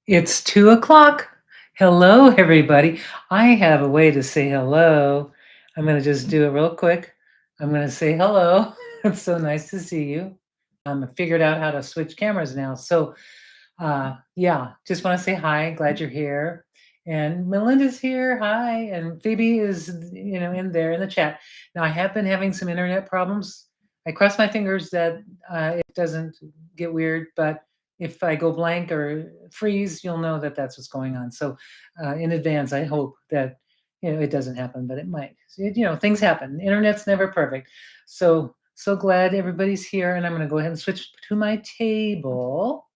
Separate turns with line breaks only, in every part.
It's 2 o'clock. Hello, everybody. I have a way to say hello. I'm going to just do it real quick. I'm going to say hello. It's so nice to see you. I figured out how to switch cameras now. Yeah, just want to say hi. Glad you're here. And Melinda's here. Hi. And Phoebe is, in there in the chat. Now, I have been having some internet problems. I cross my fingers that it doesn't get weird, but if I go blank or freeze, you'll know that that's what's going on. So, in advance, I hope that it doesn't happen, but it might. Things happen. Internet's never perfect. So glad everybody's here, and I'm going to go ahead and switch to my table.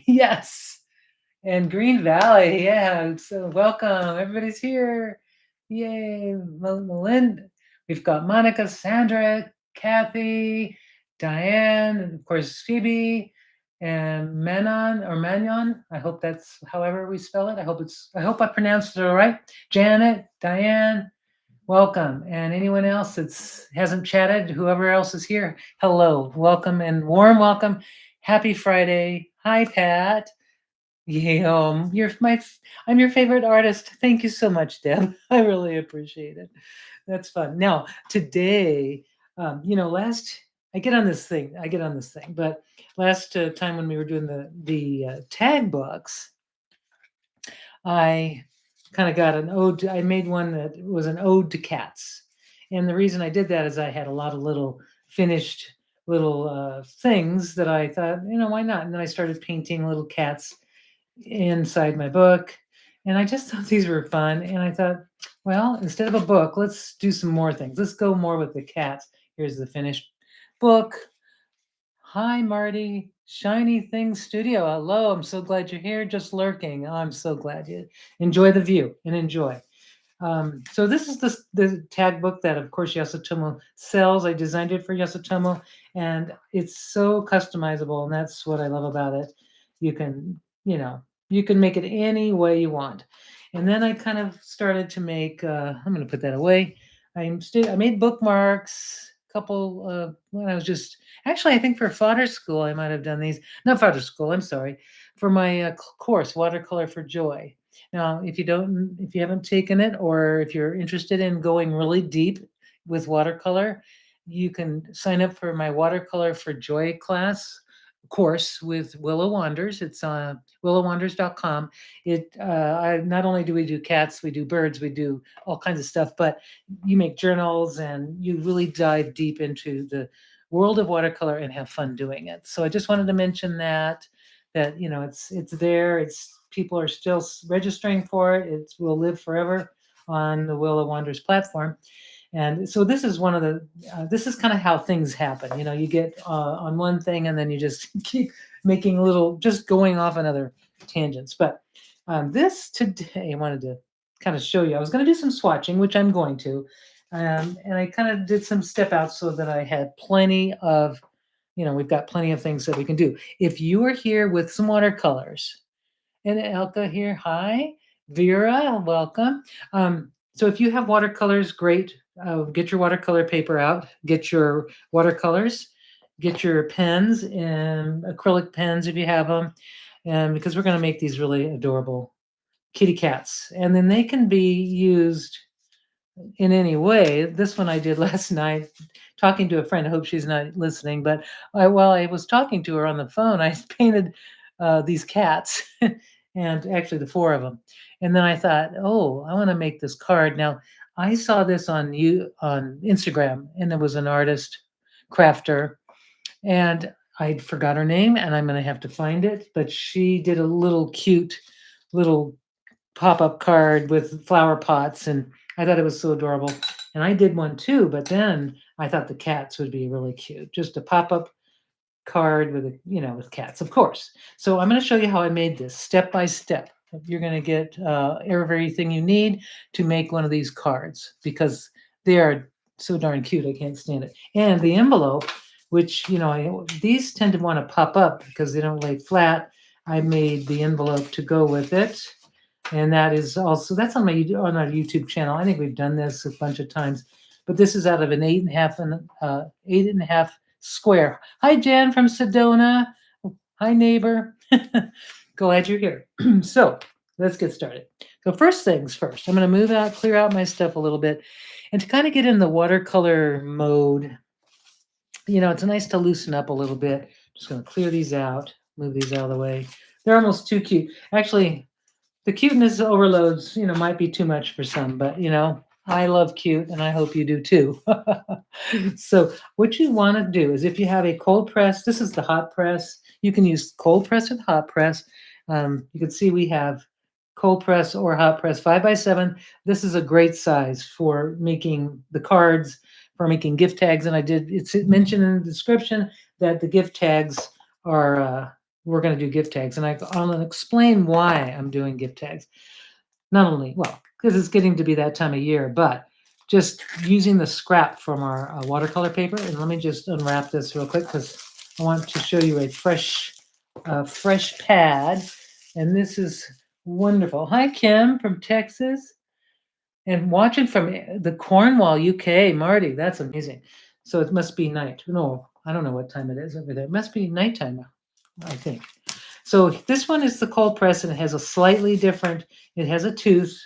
Yes, and Green Valley, yeah. So welcome, everybody's here. Yay, Melinda. We've got Monica, Sandra, Kathy, Diane, and of course Phoebe, and Manon or Magnon. I hope that's however we spell it. I hope I pronounced it all right. Janet, Diane, welcome. And anyone else that hasn't chatted, whoever else is here, hello, welcome, and warm welcome. Happy Friday. Hi, Pat. Yeah, I'm your favorite artist. Thank you so much, Deb. I really appreciate it. That's fun. Now, today, last I get on this thing, but last time when we were doing the tag books, I kind of got an ode. I made one that was an ode to cats, and the reason I did that is I had a lot of little finished little things that I thought, why not? And then I started painting little cats inside my book. And I just thought these were fun. And I thought, well, instead of a book, let's do some more things. Let's go more with the cats. Here's the finished book. Hi, Marty. Shiny Thing Studio. Hello. I'm so glad you're here, just lurking. I'm so glad you enjoy the view and enjoy. So this is the tag book that, of course, Yasutomo sells. I designed it for Yasutomo, and it's so customizable, and that's what I love about it. You can, you can make it any way you want. And then I kind of started to make. I'm going to put that away. I made bookmarks. A couple when I was just actually I think for fodder school I might have done these. Not fodder school. I'm sorry, for my course Watercolor for Joy. Now, if you haven't taken it, or if you're interested in going really deep with watercolor, you can sign up for my Watercolor for Joy class course with Willow Wanders. It's willowwanders.com. Not only do we do cats, we do birds, we do all kinds of stuff, but you make journals and you really dive deep into the world of watercolor and have fun doing it. So I just wanted to mention that it's there. It's people are still registering for it. It will live forever on the Willow Wanders platform. And so this is one of the this is kind of how things happen. You get on one thing and then you just keep making just going off on other tangents. But this today I wanted to kind of show you. I was going to do some swatching, which I'm going to, and I kind of did some step outs so that I had plenty of, we've got plenty of things that we can do. If you are here with some watercolors, and Elka here, hi. Vera, welcome. So if you have watercolors, great. Get your watercolor paper out, get your watercolors, get your pens and acrylic pens if you have them, and because we're going to make these really adorable kitty cats. And then they can be used in any way. This one I did last night, talking to a friend. I hope she's not listening, but while I was talking to her on the phone, I painted these cats, and actually the four of them. And then I thought, oh, I want to make this card. Now, I saw this on Instagram, and there was an artist, crafter, and I forgot her name, and I'm going to have to find it. But she did a little cute little pop-up card with flower pots, and I thought it was so adorable. And I did one too, but then I thought the cats would be really cute. Just a pop-up card with cats, of course. So I'm going to show you how I made this step by step. You're going to get everything you need to make one of these cards because they are so darn cute. I can't stand it. And the envelope, which these tend to want to pop up because they don't lay flat. I made the envelope to go with it. And that's on our YouTube channel. I think we've done this a bunch of times, but this is out of an 8.5 square. Hi, Jan from Sedona. Hi, neighbor. Glad you're here. So let's get started. So first things first, I'm going to clear out my stuff a little bit, and to kind of get in the watercolor mode. It's nice to loosen up a little bit. Just going to clear these out, move these out of the way. They're almost too cute. Actually, the cuteness overloads, might be too much for some, but I love cute, and I hope you do too. So what you want to do is, if you have a cold press, this is the hot press. You can use cold press or hot press. You can see we have cold press or hot press 5x7. This is a great size for making the cards, for making gift tags. And it's mentioned in the description that the gift tags are, we're going to do gift tags. And I'm going to explain why I'm doing gift tags. Not only, well, because it's getting to be that time of year, but just using the scrap from our watercolor paper. And let me just unwrap this real quick because I want to show you a fresh pad. And this is wonderful. Hi, Kim from Texas. And watching from the Cornwall, UK, Marty, that's amazing. So it must be night. No, I don't know what time it is over there. It must be nighttime, I think. So this one is the cold press, and it has a slightly different, it has a tooth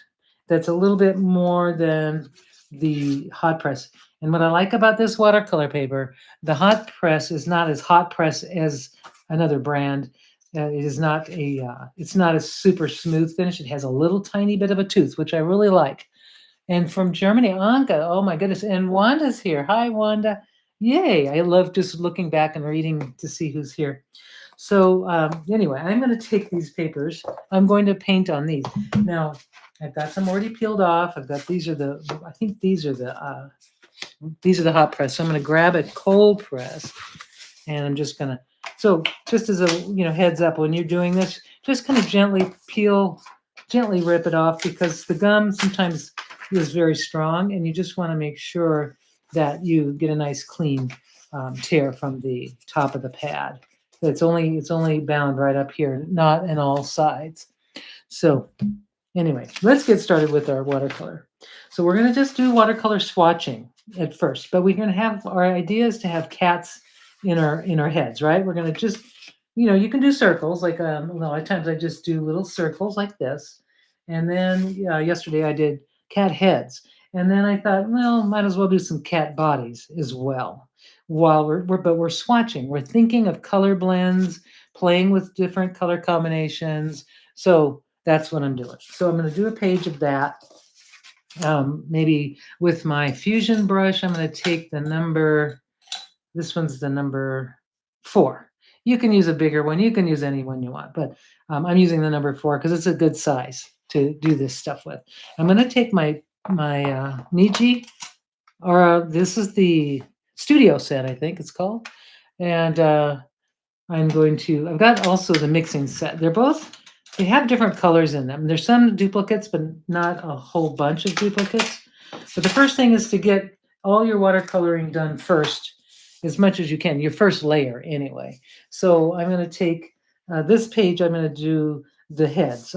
that's a little bit more than the hot press. And what I like about this watercolor paper, the hot press is not as hot press as another brand. It is not it's not a super smooth finish. It has a little tiny bit of a tooth, which I really like. And from Germany, Anka, oh my goodness. And Wanda's here. Hi, Wanda. Yay. I love just looking back and reading to see who's here. So anyway, I'm going to take these papers. I'm going to paint on these. Now, I've got some already peeled off. I think these are the hot press. So I'm going to grab a cold press, and I'm just going to, so just as a, heads up, when you're doing this, just kind of gently rip it off, because the gum sometimes is very strong, and you just want to make sure that you get a nice clean tear from the top of the pad. It's only bound right up here, not in all sides. So anyway, let's get started with our watercolor. So we're going to just do watercolor swatching at first, but we're going to have, our idea is to have cats in our heads, right? We're going to just, you can do circles, like a lot of times I just do little circles like this. And then yesterday I did cat heads. And then I thought, well, might as well do some cat bodies as well. While we're swatching, we're thinking of color blends, playing with different color combinations. So that's what I'm doing. So I'm going to do a page of that. Maybe with my fusion brush, I'm going to take the number, this one's the number 4. You can use a bigger one. You can use any one you want, but I'm using the number 4 because it's a good size to do this stuff with. I'm going to take my Niji, or this is the studio set, I think it's called. And I've got also the mixing set. They have different colors in them. There's some duplicates, but not a whole bunch of duplicates. But the first thing is to get all your watercoloring done first, as much as you can, your first layer anyway. So I'm going to take this page, I'm going to do the heads.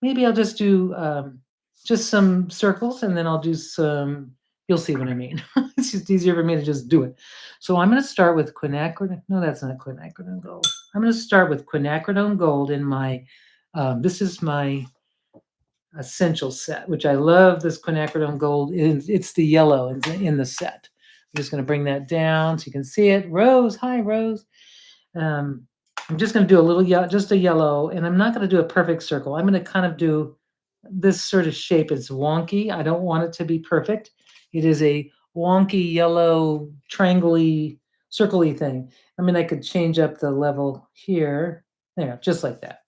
Maybe I'll just do just some circles, and then I'll do some, you'll see what I mean. It's just easier for me to just do it. So I'm going to start with quinacridone. No, that's not quinacridone gold. I'm going to start with quinacridone gold in my, this is my essential set, which I love this quinacridone gold. It's the yellow in the set. I'm just going to bring that down so you can see it. Rose, hi, Rose. I'm just going to do a little, just a yellow, and I'm not going to do a perfect circle. I'm going to kind of do this sort of shape. It's wonky. I don't want it to be perfect. It is a wonky yellow triangle-y, circle-y thing. I mean, I could change up the level here. There, just like that.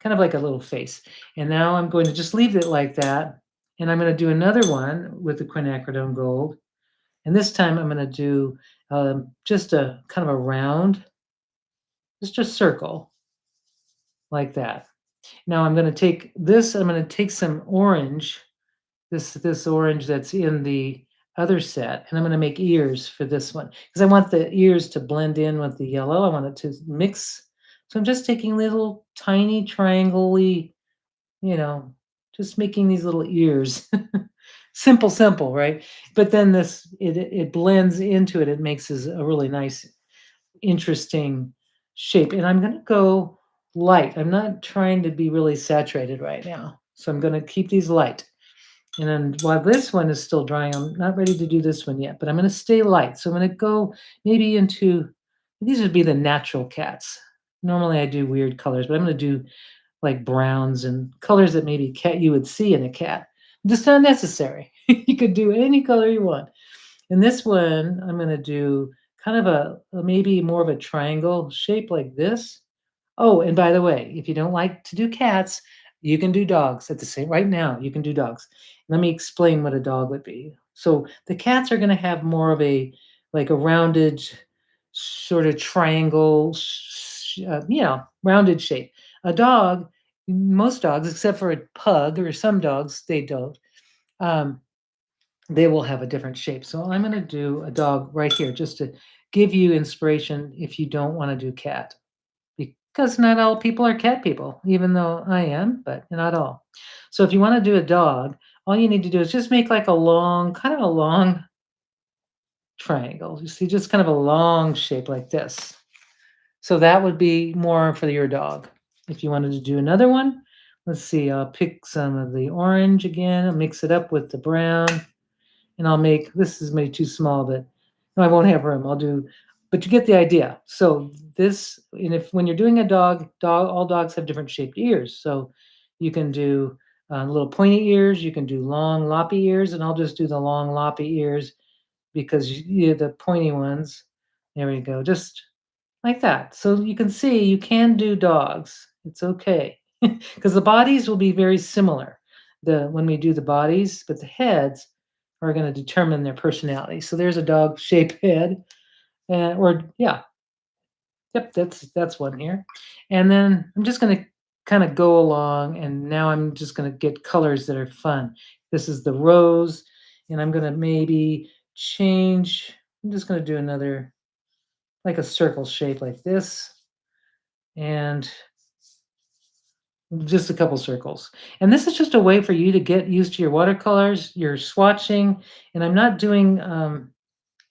Kind of like a little face. And now I'm going to just leave it like that. And I'm going to do another one with the quinacridone gold. And this time I'm going to do just a kind of a round, just a circle like that. Now I'm going to take this, I'm going to take some orange, this orange that's in the other set, and I'm going to make ears for this one because I want the ears to blend in with the yellow. I want it to mix. So I'm just taking little tiny triangle-y, just making these little ears. Simple, right? But then it blends into it. It makes a really nice, interesting shape. And I'm going to go light. I'm not trying to be really saturated right now. So I'm going to keep these light. And then while this one is still drying, I'm not ready to do this one yet, but I'm going to stay light. So I'm going to go maybe into, these would be the natural cats. Normally I do weird colors, but I'm going to do like browns and colors that maybe cat you would see in a cat. Just not necessary. You could do any color you want. In this one, I'm going to do kind of a maybe more of a triangle shape like this. Oh, and by the way, if you don't like to do cats, you can do dogs at the same right now. You can do dogs. Let me explain what a dog would be. So the cats are going to have more of a like a rounded sort of triangle, rounded shape. A dog, most dogs, except for a pug or some dogs, they don't. Um, they will have a different shape. So I'm going to do a dog right here just to give you inspiration if you don't want to do cat because not all people are cat people, even though I am, but not all. So if you want to do a dog, all you need to do is just make like a long, kind of a long triangle. You see, just kind of a long shape like this. So that would be more for your dog. If you wanted to do another one, let's see, I'll pick some of the orange again, I'll mix it up with the brown, and I'll make, this is maybe too small, but no, I won't have room. I'll do, but you get the idea. So this, and if when you're doing a all dogs have different shaped ears. So you can do little pointy ears, you can do long loppy ears, and I'll just do the long loppy ears because the pointy ones. There we go, just like that. So you can see you can do dogs. It's okay because the bodies will be very similar. The when we do the bodies, but the heads are going to determine their personality. So there's a dog shaped head, or yeah, yep, that's one here. And then I'm just going to kind of go along, and now I'm just going to get colors that are fun. This is the rose, and I'm going to maybe change. I'm just going to do another like a circle shape like this, and just a couple circles. And this is just a way for you to get used to your watercolors, your swatching. And I'm not doing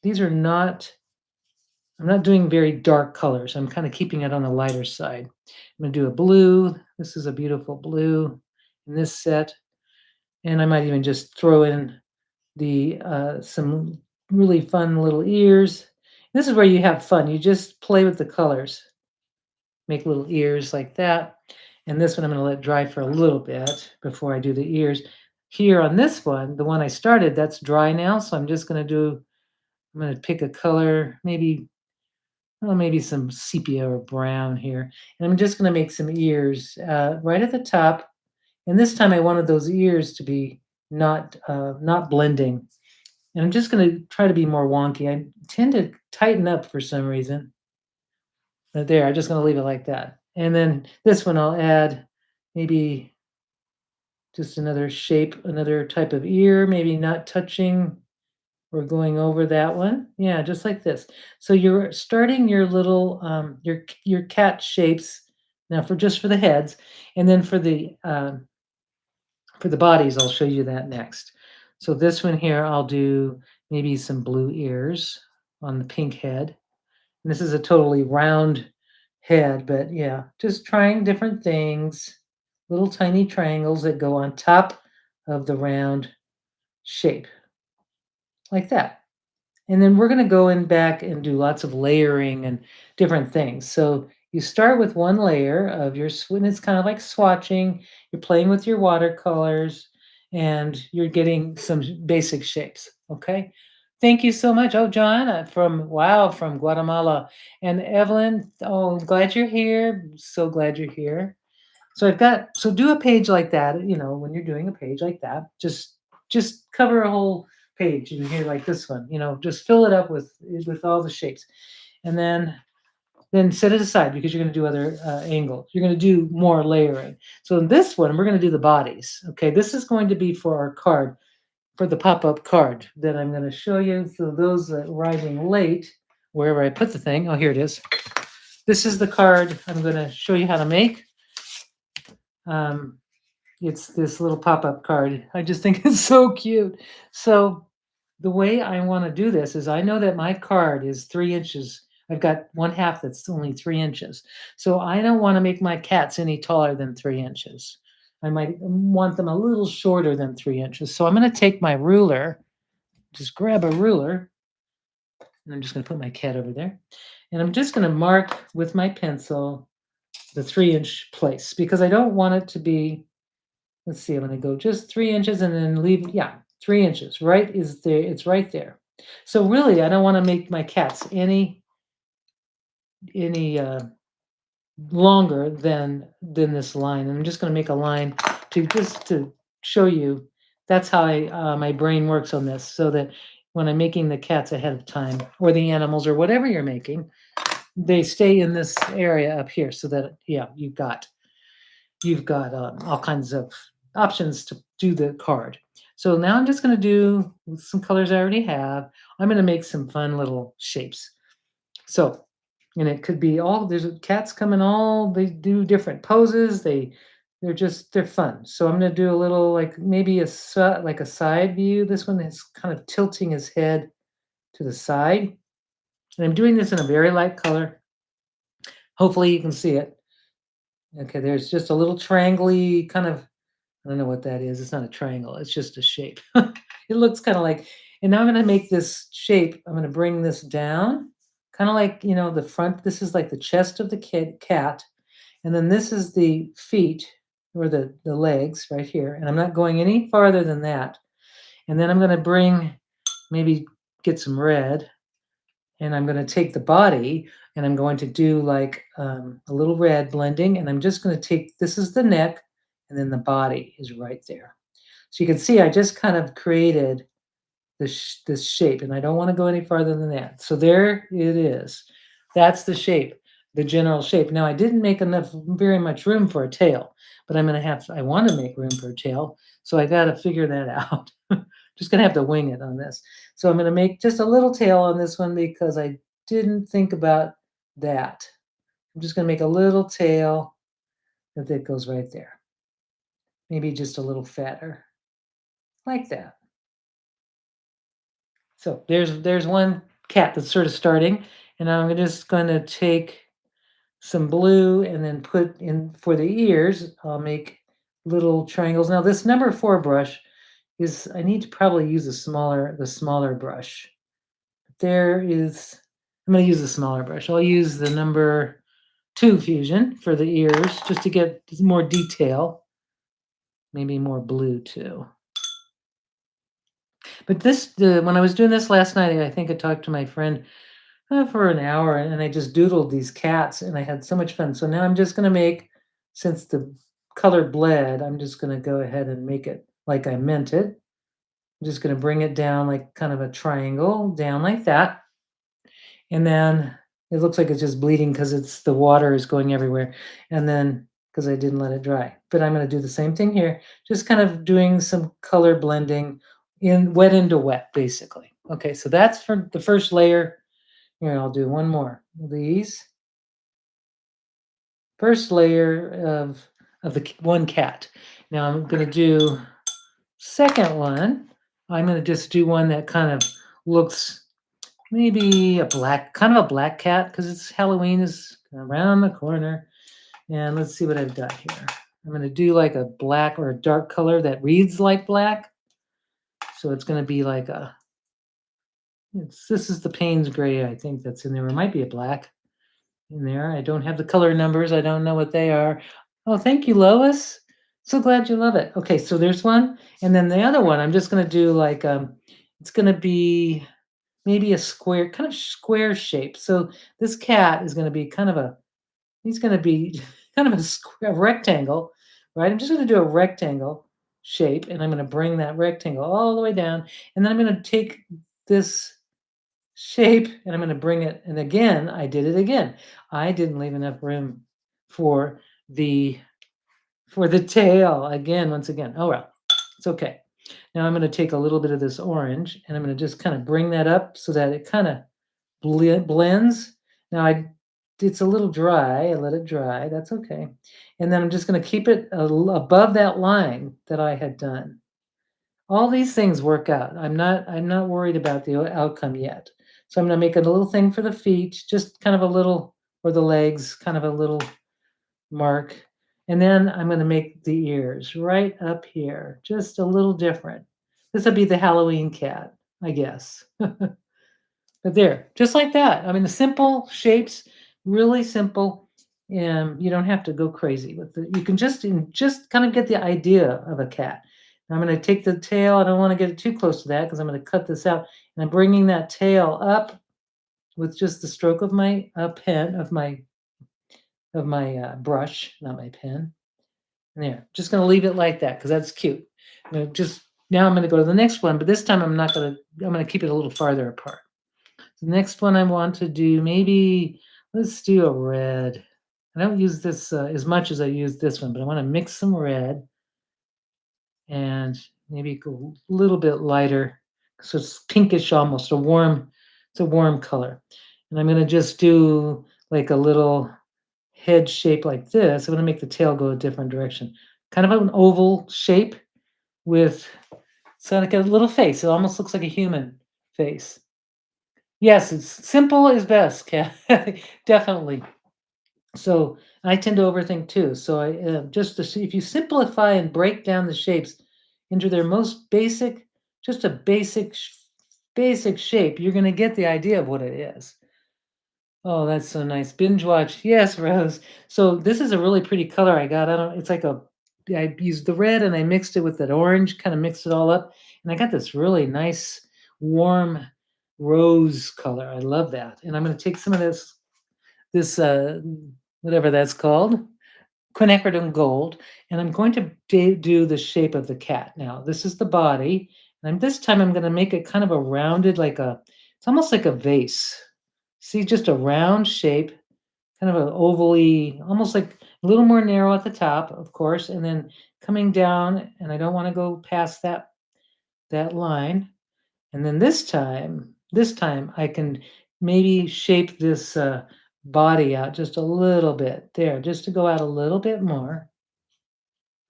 these are not, I'm not doing very dark colors. I'm kind of keeping it on the lighter side. I'm going to do a blue. This is a beautiful blue in this set. And I might even just throw in the some really fun little ears. This is where you have fun. You just play with the colors, make little ears like that. And this one I'm going to let dry for a little bit before I do the ears. Here on this one, the one I started, that's dry now. So I'm just going to do, I'm going to pick a color, maybe, well, maybe some sepia or brown here. And I'm just going to make some ears right at the top. And this time I wanted those ears to be not blending. And I'm just going to try to be more wonky. I tend to tighten up for some reason. But there, I'm just going to leave it like that. And then this one I'll add maybe just another shape, another type of ear, maybe not touching or going over that one. Yeah, just like this. So you're starting your little your cat shapes now for just for the heads, and then for the bodies, I'll show you that next. So this one here, I'll do maybe some blue ears on the pink head. And this is a totally round head, but yeah, just trying different things, little tiny triangles that go on top of the round shape, like that. And then we're going to go in back and do lots of layering and different things. So you start with one layer of your, and it's kind of like swatching. You're playing with your watercolors and you're getting some basic shapes. Okay. Thank you so much. Oh, Joanna from Guatemala. And Evelyn, oh, I'm glad you're here. So glad you're here. So so do a page like that, when you're doing a page like that, just cover a whole page in here like this one, just fill it up with all the shapes. And then set it aside because you're going to do other angles. You're going to do more layering. So in this one, we're going to do the bodies. Okay, this is going to be for our card, for the pop-up card that I'm going to show you. So those arriving late, wherever I put the thing, oh, here it is. This is the card I'm going to show you how to make. Um, it's this little pop-up card. I just think it's so cute. So the way I want to do this is I know that my card is 3 inches I've got one half that's only 3 inches. So I don't want to make my cats any taller than 3 inches. I might want them a little shorter than 3 inches. So I'm going to take my ruler, just grab a ruler, and I'm just going to put my cat over there. And I'm just going to mark with my pencil the 3 inch place because I don't want it to be, let's see, I'm going to go just 3 inches and then leave, yeah, 3 inches, right? Is there, it's right there. So really, I don't want to make my cats any longer than this line. I'm just going to make a line to just to show you that's how my brain works on this, so that when I'm making the cats ahead of time or the animals or whatever you're making, they stay in this area up here, so that yeah, you've got all kinds of options to do the card. So now I'm just going to do with some colors I already have. I'm going to make some fun little shapes. So, and it could be all, there's cats coming all, they do different poses. They're fun. So I'm going to do a little, like maybe like a side view. This one is kind of tilting his head to the side. And I'm doing this in a very light color. Hopefully you can see it. Okay, there's just a little triangle kind of, I don't know what that is. It's not a triangle. It's just a shape. It looks kind of like, and now I'm going to make this shape. I'm going to bring this down, kind of like, the front. This is like the chest of the cat. And then this is the feet or the legs right here. And I'm not going any farther than that. And then I'm going to maybe get some red, and I'm going to take the body and I'm going to do like a little red blending. And I'm just going to take, this is the neck, and then the body is right there. So you can see I just kind of created this shape, and I don't want to go any farther than that. So there it is. That's the shape, the general shape. Now I didn't make very much room for a tail, but I want to make room for a tail. So I got to figure that out. Just gonna have to wing it on this. So I'm gonna make just a little tail on this one because I didn't think about that. I'm just gonna make a little tail that goes right there. Maybe just a little fatter, like that. So there's one cat that's sort of starting, and I'm just gonna take some blue and then put in for the ears. I'll make little triangles. Now this number 4 brush I need to probably use the smaller brush. I'm going to use the smaller brush. I'll use the number 2 Fusion for the ears just to get more detail, maybe more blue too. But when I was doing this last night, I think I talked to my friend for an hour, and I just doodled these cats, and I had so much fun. So now I'm just going to make, since the color bled, I'm just going to go ahead and make it like I meant it. I'm just going to bring it down like kind of a triangle, down like that. And then it looks like it's just bleeding because the water is going everywhere. And then, because I didn't let it dry. But I'm going to do the same thing here, just kind of doing some color blending in wet into wet, basically. Okay, so that's for the first layer. Here, I'll do one more of these. First layer of the one cat. Now I'm going to do second one. I'm going to just do one that kind of looks maybe kind of a black cat, because it's Halloween is around the corner. And let's see what I've got here. I'm going to do like a black or a dark color that reads like black. So it's going to be like this is the Payne's gray, I think, that's in there. It might be a black in there. I don't have the color numbers. I don't know what they are. Oh, thank you, Lois. So glad you love it. Okay, so there's one. And then the other one, I'm just going to do like, it's going to be maybe a square, kind of square shape. So this cat is going to be he's going to be kind of a rectangle, right? I'm just going to do a rectangle shape, and I'm going to bring that rectangle all the way down. And then I'm going to take this shape and I'm going to bring it. And again, I did it again. I didn't leave enough room for the tail again, once again. Oh, well, it's okay. Now I'm going to take a little bit of this orange, and I'm going to just kind of bring that up so that it kind of blends. Now it's a little dry. I let it dry. That's okay. And then I'm just going to keep it above that line that I had done. All these things work out. I'm not worried about the outcome yet. So I'm gonna make it a little thing for the feet, just kind of a little, or the legs, kind of a little mark. And then I'm gonna make the ears right up here, just a little different. This will be the Halloween cat, I guess. But there, just like that. I mean, the simple shapes, really simple, and you don't have to go crazy with it. You can just kind of get the idea of a cat. Now I'm going to take the tail. I don't want to get it too close to that because I'm going to cut this out. And I'm bringing that tail up with just the stroke of my pen of my brush, not my pen. And there, just going to leave it like that because that's cute. Just now I'm going to go to the next one, but this time I'm not going to. I'm going to keep it a little farther apart. The next one I want to do, maybe let's do a red. I don't use this as much as I use this one, but I want to mix some red and maybe go a little bit lighter. So it's pinkish almost, it's a warm color. And I'm going to just do like a little head shape like this. I'm going to make the tail go a different direction. Kind of an oval shape with, so like a little face. It almost looks like a human face. Yes, it's simple is best, definitely. So I tend to overthink too. So I just to see if you simplify and break down the shapes into their most basic, just a basic shape, you're going to get the idea of what it is. Oh, that's so nice. Binge watch. Yes, Rose. So this is a really pretty color I got. I don't. It's like a. I used the red and I mixed it with that orange. Kind of mixed it all up, and I got this really nice, warm rose color. I love that. And I'm going to take some of this whatever that's called, quinacridone gold, and I'm going to do the shape of the cat. Now this is the body, and this time I'm going to make it kind of a rounded, like a. It's almost like a vase. See, just a round shape, kind of an ovally, almost like a little more narrow at the top, of course, and then coming down, and I don't want to go past that line. And then this time I can maybe shape this body out just a little bit there, just to go out a little bit more.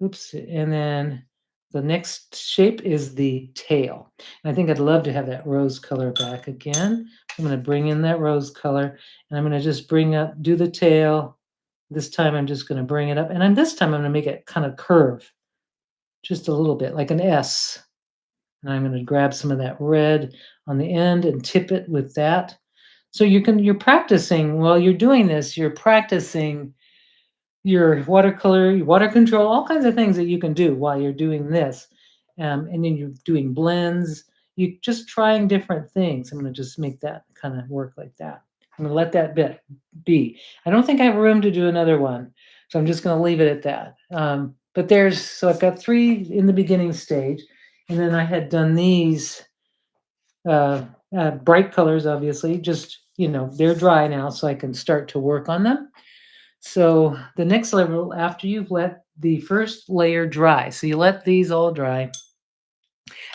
Oops. And then the next shape is the tail. And I think I'd love to have that rose color back again. I'm going to bring in that rose color and I'm going to just do the tail. This time I'm just going to bring it up and this time I'm going to make it kind of curve just a little bit like an S. And I'm going to grab some of that red on the end and tip it with that. So you're practicing while you're doing this, you're practicing your watercolor, your water control, all kinds of things that you can do while you're doing this. And then you're doing blends. You're just trying different things. I'm going to just make that kind of work like that. I'm going to let that bit be. I don't think I have room to do another one. So I'm just going to leave it at that. But so I've got 3 in the beginning stage. And then I had done these bright colors, obviously, just, they're dry now, so I can start to work on them. So the next level, after you've let the first layer dry, so you let these all dry,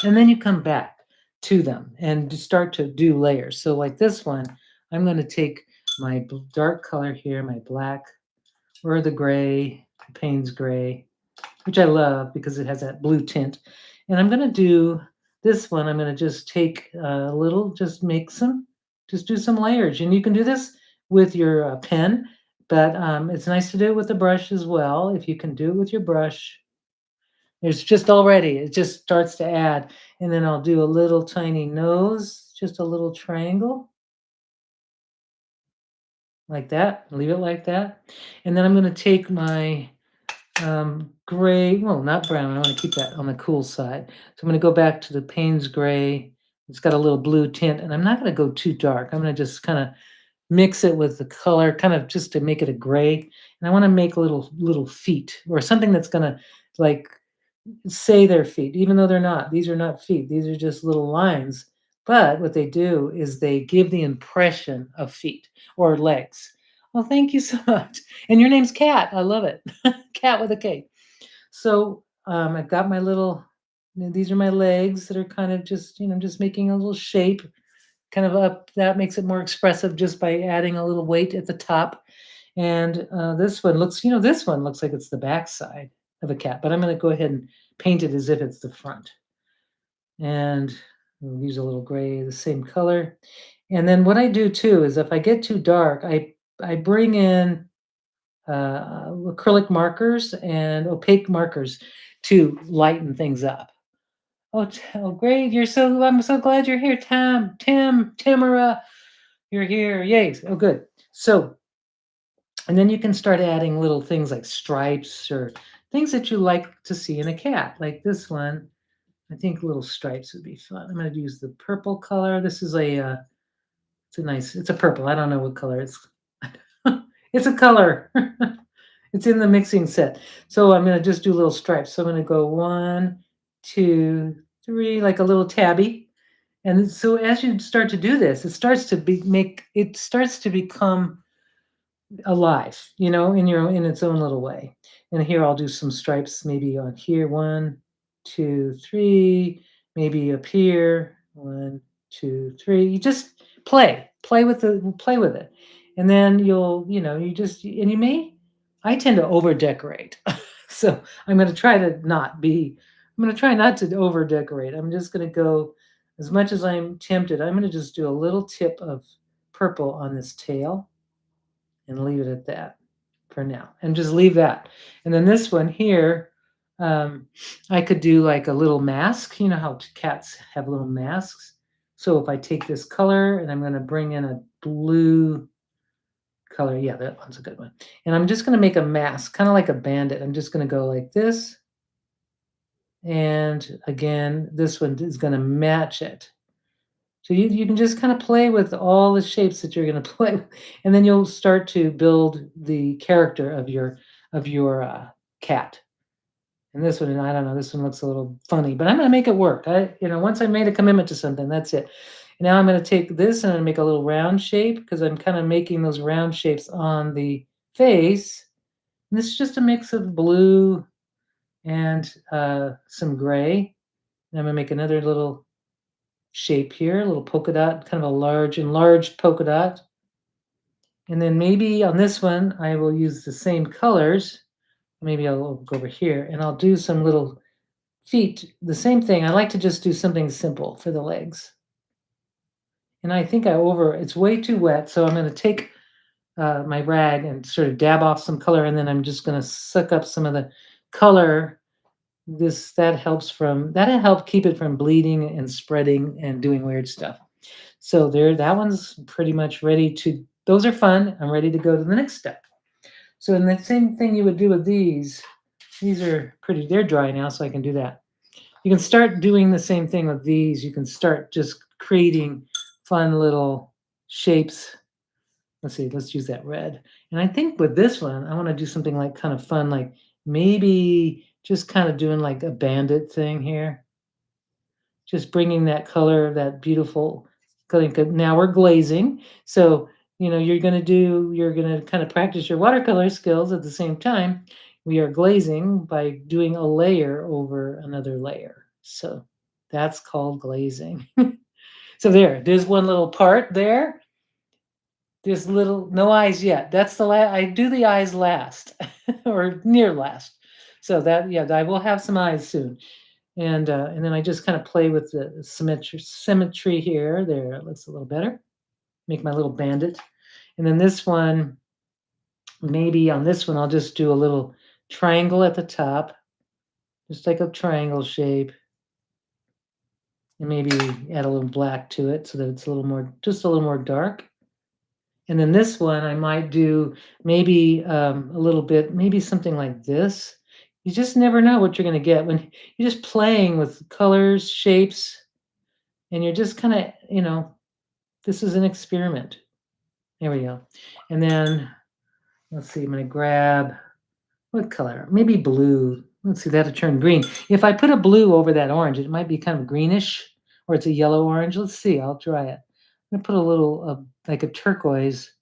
and then you come back to them and start to do layers. So like this one, I'm going to take my dark color here, my black, or the gray, Payne's gray, which I love because it has that blue tint. And I'm going to do this one. I'm going to just take a little, just do some layers. And you can do this with your pen, but it's nice to do it with the brush as well. If you can do it with your brush, it just starts to add. And then I'll do a little tiny nose, just a little triangle like that, leave it like that. And then I'm going to take my gray, well, not brown. I want to keep that on the cool side. So I'm going to go back to the Payne's gray. It's got a little blue tint, and I'm not going to go too dark. I'm going to just kind of mix it with the color, kind of just to make it a gray. And I want to make little feet or something that's going to like say their feet, even though they're not. These are not feet. These are just little lines. But what they do is they give the impression of feet or legs. Well, thank you so much. And your name's Kat. I love it. Cat with a K. So I've got my little, these are my legs that are kind of just making a little shape, kind of up. That makes it more expressive just by adding a little weight at the top. And this one looks like it's the backside of a cat, but I'm going to go ahead and paint it as if it's the front. And we'll use a little gray, the same color. And then what I do too is if I get too dark, I bring in acrylic markers and opaque markers to lighten things up. Oh, oh, great! I'm so glad you're here, Tamara. You're here. Yay! Oh, good. So, and then you can start adding little things like stripes or things that you like to see in a cat, like this one. I think little stripes would be fun. I'm going to use the purple color. This is it's a nice, it's a purple. I don't know what color it's. It's a color. It's in the mixing set. So I'm going to just do little stripes. So I'm going to go 1, 2, 3, like a little tabby. And so as you start to do this, it starts to become alive, in its own little way. And here I'll do some stripes maybe on here. 1, 2, 3, maybe up here. 1, 2, 3. You just play with it. And then you may, I tend to over decorate. So I'm going to try not to over decorate. I'm just going to go as much as I'm tempted. I'm going to just do a little tip of purple on this tail and leave it at that for now and just leave that. And then this one here, I could do like a little mask. You know how cats have little masks. So if I take this color and I'm going to bring in a blue color, yeah, that one's a good one. And I'm just going to make a mask, kind of like a bandit. I'm just going to go like this. And again, this one is going to match it. So you can just kind of play with all the shapes that you're going to play with, and then you'll start to build the character of your cat. And this one, and I don't know, this one looks a little funny, but I'm going to make it work. Once I made a commitment to something, that's it. And now I'm going to take this and I'm going to make a little round shape because I'm kind of making those round shapes on the face. And this is just a mix of blue and some gray. And I'm going to make another little shape here, a little polka dot, kind of a large, enlarged polka dot. And then maybe on this one, I will use the same colors. Maybe I'll go over here and I'll do some little feet. The same thing. I like to just do something simple for the legs. And I think it's way too wet. So I'm going to take my rag and sort of dab off some color. And then I'm just going to suck up some of the color. That'll help keep it from bleeding and spreading and doing weird stuff. So that one's pretty much those are fun. I'm ready to go to the next step. So in the same thing you would do with these are they're dry now, so I can do that. You can start doing the same thing with these. You can start just creating fun little shapes. Let's see, let's use that red. And I think with this one, I want to do something like kind of fun, like maybe just kind of doing like a bandit thing here. Just bringing that color, that beautiful color. Now we're glazing. So, you're going to kind of practice your watercolor skills at the same time. We are glazing by doing a layer over another layer. So that's called glazing. So there's one little part there. There's no eyes yet. That's I do the eyes last or near last. So I will have some eyes soon. And then I just kind of play with the symmetry here. There, it looks a little better. Make my little bandit. And then this one, maybe on this one, I'll just do a little triangle at the top, just like a triangle shape. And maybe add a little black to it so that it's just a little more dark. And then this one, I might do maybe a little bit, maybe something like this. You just never know what you're going to get when you're just playing with colors, shapes, and you're just kind of, this is an experiment. There we go. And then, let's see, I'm going to grab, what color? Maybe blue. Let's see, that'll turn green. If I put a blue over that orange, it might be kind of greenish, or it's a yellow-orange. Let's see, I'll try it. I'm going to put a little, like a turquoise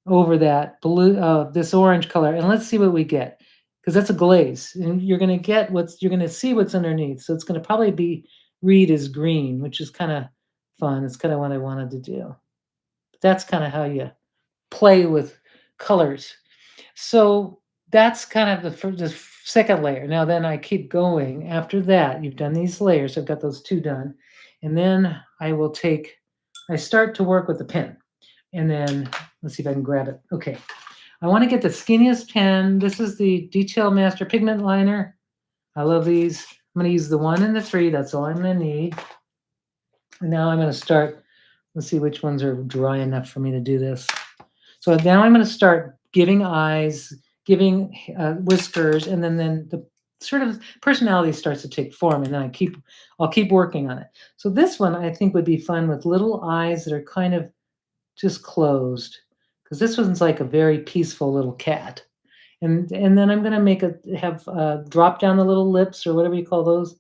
over that blue, this orange color, and let's see what we get. Because that's a glaze, and you're going to see what's underneath. So it's going to probably read as green, which is kind of fun. It's kind of what I wanted to do. But that's kind of how you play with colors. So that's kind of the second layer. Now then I keep going. After that, you've done these layers. I've got those two done. And then I will take I start to work with the pen. And then let's see if I can grab it. Okay. I want to get the skinniest pen. This is the Detail Master Pigment Liner. I love these. I'm going to use the 1 and the 3. That's all I'm going to need. And now I'm going to start. Let's see which ones are dry enough for me to do this. So now I'm going to start giving eyes, giving whiskers, and then the sort of personality starts to take form, and then I'll keep working on it. So this one I think would be fun with little eyes that are kind of just closed, because this one's like a very peaceful little cat. And then I'm going to have drop down the little lips or whatever you call those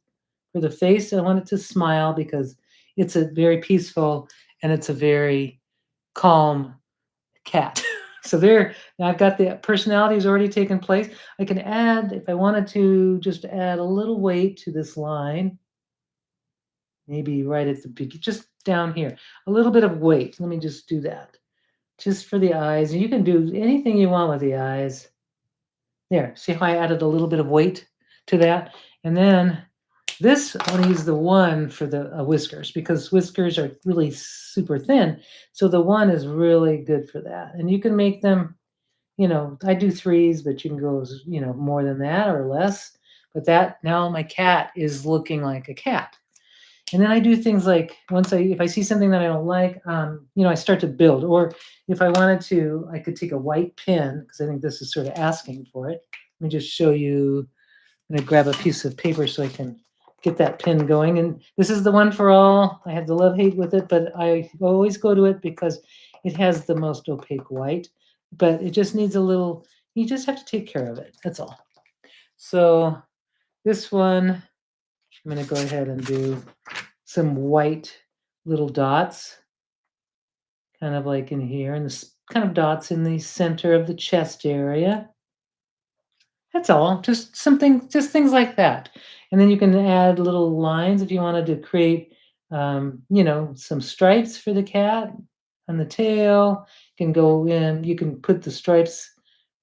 for the face. I want it to smile because it's a very peaceful and it's a very calm cat. So there, now I've got the personalities already taken place. I can add, if I wanted to, just add a little weight to this line, maybe right at the beginning, just down here, a little bit of weight. Let me just do that, just for the eyes. And you can do anything you want with the eyes. There, see how I added a little bit of weight to that? And then this, I want to use the 1 for the whiskers because whiskers are really super thin. So the 1 is really good for that. And you can make them, I do 3s, but you can go, more than that or less. But that, now my cat is looking like a cat. And then I do things like if I see something that I don't like, I start to build. Or if I wanted to, I could take a white pen because I think this is sort of asking for it. Let me just show you. I'm going to grab a piece of paper so I can get that pen going. And this is the One4All. I have the love-hate with it, but I always go to it because it has the most opaque white. But it just needs a little, you just have to take care of it. That's all. So this one, I'm going to go ahead and do some white little dots, kind of like in here, and this kind of dots in the center of the chest area. That's all. Just things like that. And then you can add little lines if you wanted to create, some stripes for the cat on the tail. You can go in, you can put the stripes,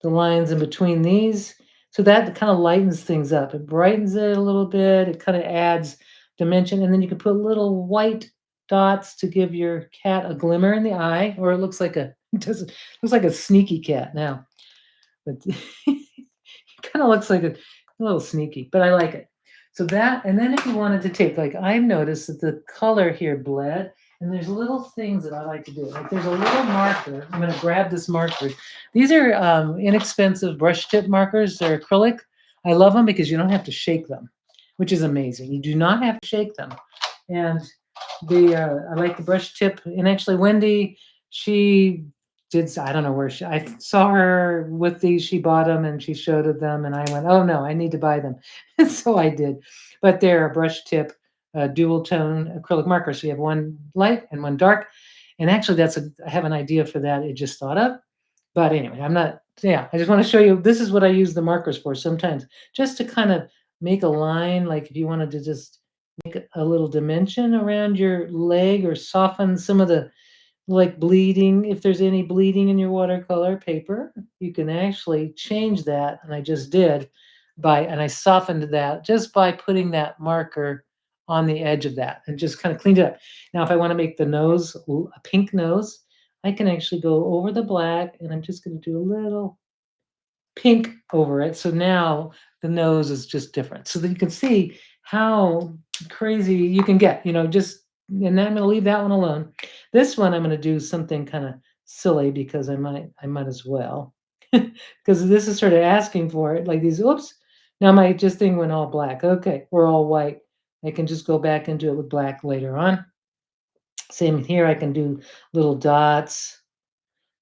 the lines in between these. So that kind of lightens things up. It brightens it a little bit. It kind of adds dimension. And then you can put little white dots to give your cat a glimmer in the eye, or it looks like looks like a sneaky cat now. But kind of looks like a little sneaky, but I like it. So that, and then if you wanted to take, like I've noticed that the color here bled, and there's little things that I like to do. Like there's a little marker. I'm going to grab this marker. These are inexpensive brush tip markers. They're acrylic. I love them because you don't have to shake them, which is amazing. You do not have to shake them. And I like the brush tip. And actually, Wendy, she did, I don't know where I saw her with these. She bought them and she showed them, and I went, oh no, I need to buy them. And so I did. But they're a brush tip, dual tone acrylic marker. So you have one light and one dark. And actually, I have an idea for that. I just thought of. But anyway, I just want to show you, this is what I use the markers for sometimes, just to kind of make a line. Like if you wanted to just make a little dimension around your leg or soften some of the, like bleeding, if there's any bleeding in your watercolor paper, you can actually change that. And I just did and I softened that just by putting that marker on the edge of that and just kind of cleaned it up. Now, if I want to make the nose a pink nose, I can actually go over the black and I'm just going to do a little pink over it. So now the nose is just different. So that you can see how crazy you can get, and then I'm going to leave that one alone. This one, I'm going to do something kind of silly because I might as well, because this is sort of asking for it, like these, oops, now my just thing went all black. Okay, we're all white. I can just go back and do it with black later on. Same here, I can do little dots.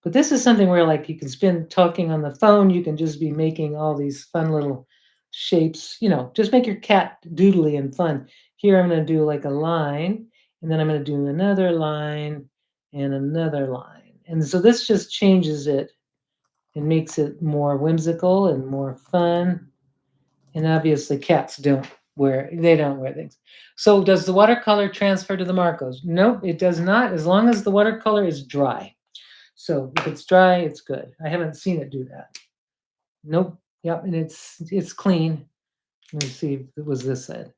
But this is something where like you can spend talking on the phone, you can just be making all these fun little shapes, just make your cat doodly and fun. Here I'm going to do like a line, and then I'm going to do another line and another line. And so this just changes it and makes it more whimsical and more fun. And obviously cats don't wear things. So does the watercolor transfer to the markers? Nope, it does not, as long as the watercolor is dry. So if it's dry, it's good. I haven't seen it do that. Nope. Yep, and it's clean. Let me see if it was this side.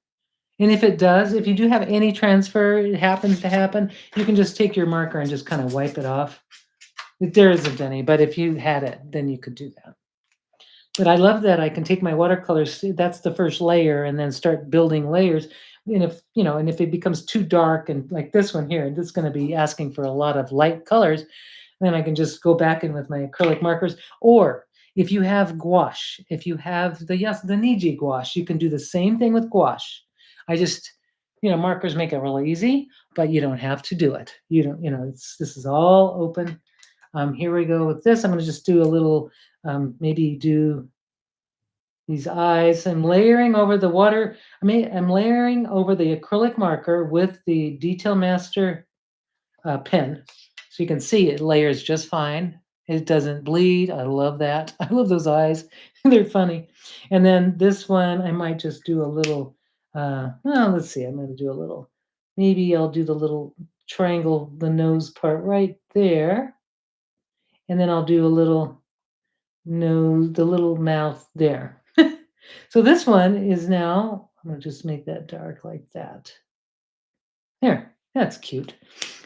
And if it does, if you do have any transfer, it happens to happen, you can just take your marker and just kind of wipe it off. There isn't any, but if you had it, then you could do that. But I love that I can take my watercolors, that's the first layer, and then start building layers. And if, and if it becomes too dark and like this one here, this is going to be asking for a lot of light colors, then I can just go back in with my acrylic markers. Or if you have gouache, if you have the Niji gouache, you can do the same thing with gouache. I just, markers make it really easy, but you don't have to do it. You don't, this is all open. Here we go with this. I'm going to just do a little, maybe do these eyes. I'm layering over the water. I'm layering over the acrylic marker with the Detail Master pen. So you can see it layers just fine. It doesn't bleed. I love that. I love those eyes. They're funny. And then this one, I might just do a little, well, let's see. I'm going to do a little, maybe I'll do the little triangle, the nose part right there. And then I'll do a little nose, the little mouth there. So this one is now, I'm going to just make that dark like that. There, that's cute.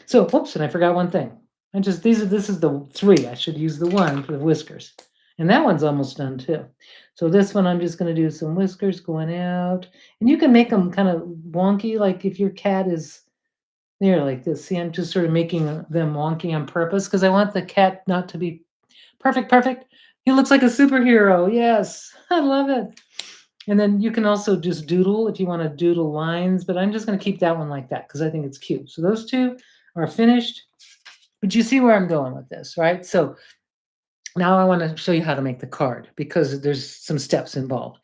So, oops, and I forgot one thing. This is the 3. I should use the 1 for the whiskers. And that one's almost done too. So this one, I'm just going to do some whiskers going out. And you can make them kind of wonky, like if your cat is there like this. See, I'm just sort of making them wonky on purpose because I want the cat not to be perfect. He looks like a superhero. Yes, I love it. And then you can also just doodle if you want to doodle lines, but I'm just going to keep that one like that because I think it's cute. So those 2 are finished. But you see where I'm going with this, right? So now I want to show you how to make the card because there's some steps involved.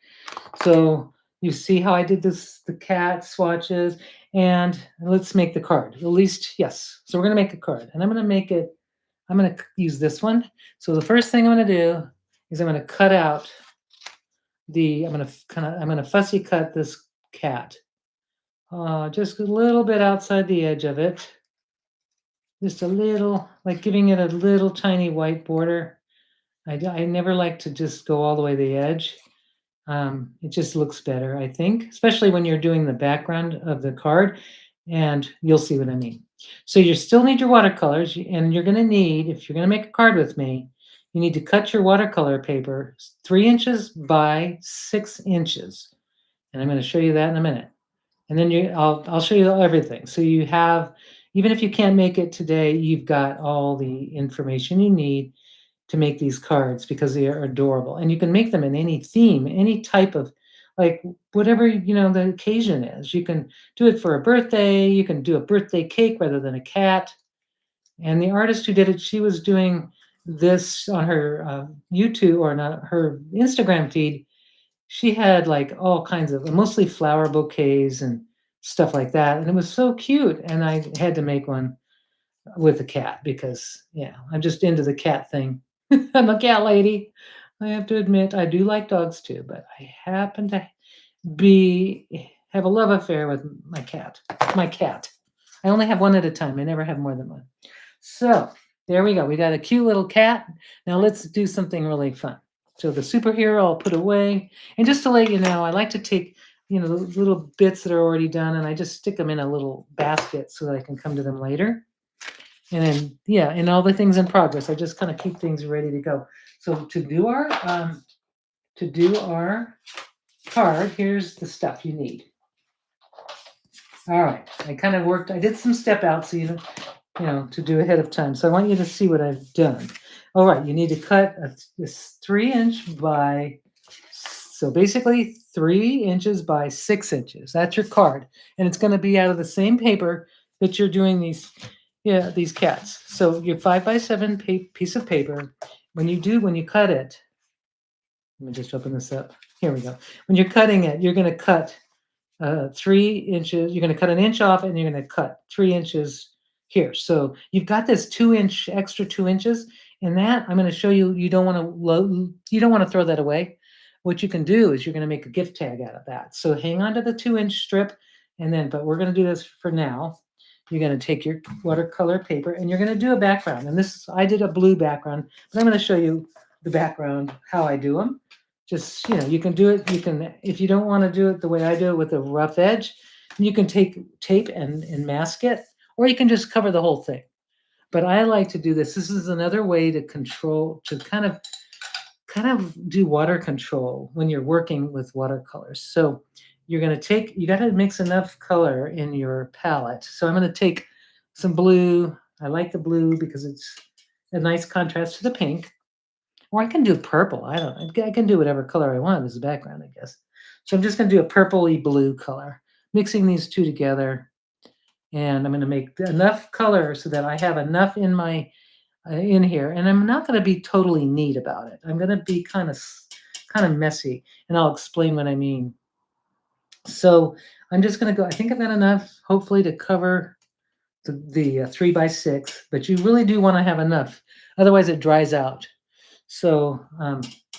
So you see how I did this, the cat swatches, and let's make the card. At least, yes. So we're going to make a card, and I'm going to use this one. So the first thing I'm going to do is I'm going to cut out I'm going to fussy cut this cat. Just a little bit outside the edge of it. Just a little, like giving it a little tiny white border. I never like to just go all the way to the edge. It just looks better, I think, especially when you're doing the background of the card, and you'll see what I mean. So you still need your watercolors, and you're going to need, if you're going to make a card with me, you need to cut your watercolor paper 3 inches by 6 inches. And I'm going to show you that in a minute. And then I'll show you everything. So you have, even if you can't make it today, you've got all the information you need to make these cards because they are adorable. And you can make them in any theme, any type of, like whatever, the occasion is. You can do it for a birthday. You can do a birthday cake rather than a cat. And the artist who did it, she was doing this on her YouTube or not her Instagram feed. She had like all kinds of mostly flower bouquets and stuff like that. And it was so cute. And I had to make one with a cat because, yeah, I'm just into the cat thing. I'm a cat lady. I have to admit, I do like dogs too, but I happen to have a love affair with my cat. My cat. I only have one at a time. I never have more than one. So there we go. We got a cute little cat. Now let's do something really fun. So the superhero I'll put away. And just to let you know, I like to take, the little bits that are already done and I just stick them in a little basket so that I can come to them later. And then, yeah, and all the things in progress. I just kind of keep things ready to go. So to do our card, here's the stuff you need. All right, I did some step outs so to do ahead of time. So I want you to see what I've done. All right, you need to cut this 3-inch by, so basically 3 inches by 6 inches. That's your card. And it's going to be out of the same paper that you're doing these cats. So your 5x7 piece of paper, when you cut it, let me just open this up. Here we go. When you're cutting it, you're going to cut 3 inches. You're going to cut an inch off, and you're going to cut 3 inches here. So you've got this extra 2 inches, and that I'm going to show you. You don't want to throw that away. What you can do is you're going to make a gift tag out of that. So hang on to the 2-inch strip, but we're going to do this for now. You're going to take your watercolor paper and you're going to do a background. And I did a blue background, but I'm going to show you the background, how I do them. Just, you can do it. If you don't want to do it the way I do it with a rough edge, You can take tape and mask it, or you can just cover the whole thing. But I like to do this. This is another way to control, to kind of do water control when you're working with watercolors. So you're going to take, you got to mix enough color in your palette. So I'm going to take some blue. I like the blue because it's a nice contrast to the pink. Or I can do purple. I don't know. I can do whatever color I want as a background, I guess. So I'm just going to do a purpley blue color, mixing these two together. And I'm going to make enough color so that I have enough in my in here, and I'm not going to be totally neat about it. I'm going to be kind of messy, and I'll explain what I mean. So I'm just going to go. I think I've got enough, hopefully, to cover the 3x6. But you really do want to have enough, otherwise it dries out. So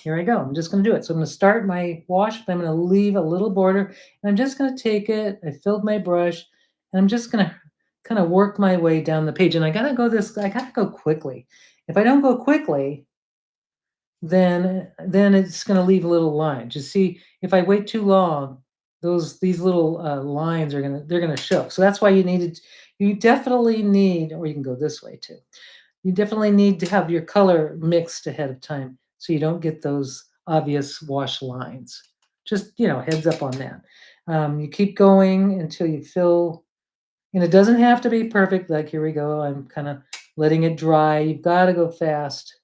here I go. I'm just going to do it. So I'm going to start my wash, but I'm going to leave a little border, and I'm just going to take it. I filled my brush, and I'm just going to kind of work my way down the page. And I got to go quickly. If I don't go quickly, then it's going to leave a little line. Just see, if I wait too long, these little lines they're going to show. So that's why you definitely need, or you can go this way too. You definitely need to have your color mixed ahead of time so you don't get those obvious wash lines. Just, heads up on that. You keep going until you fill, and it doesn't have to be perfect. Like, here we go. I'm kind of letting it dry. You've got to go fast.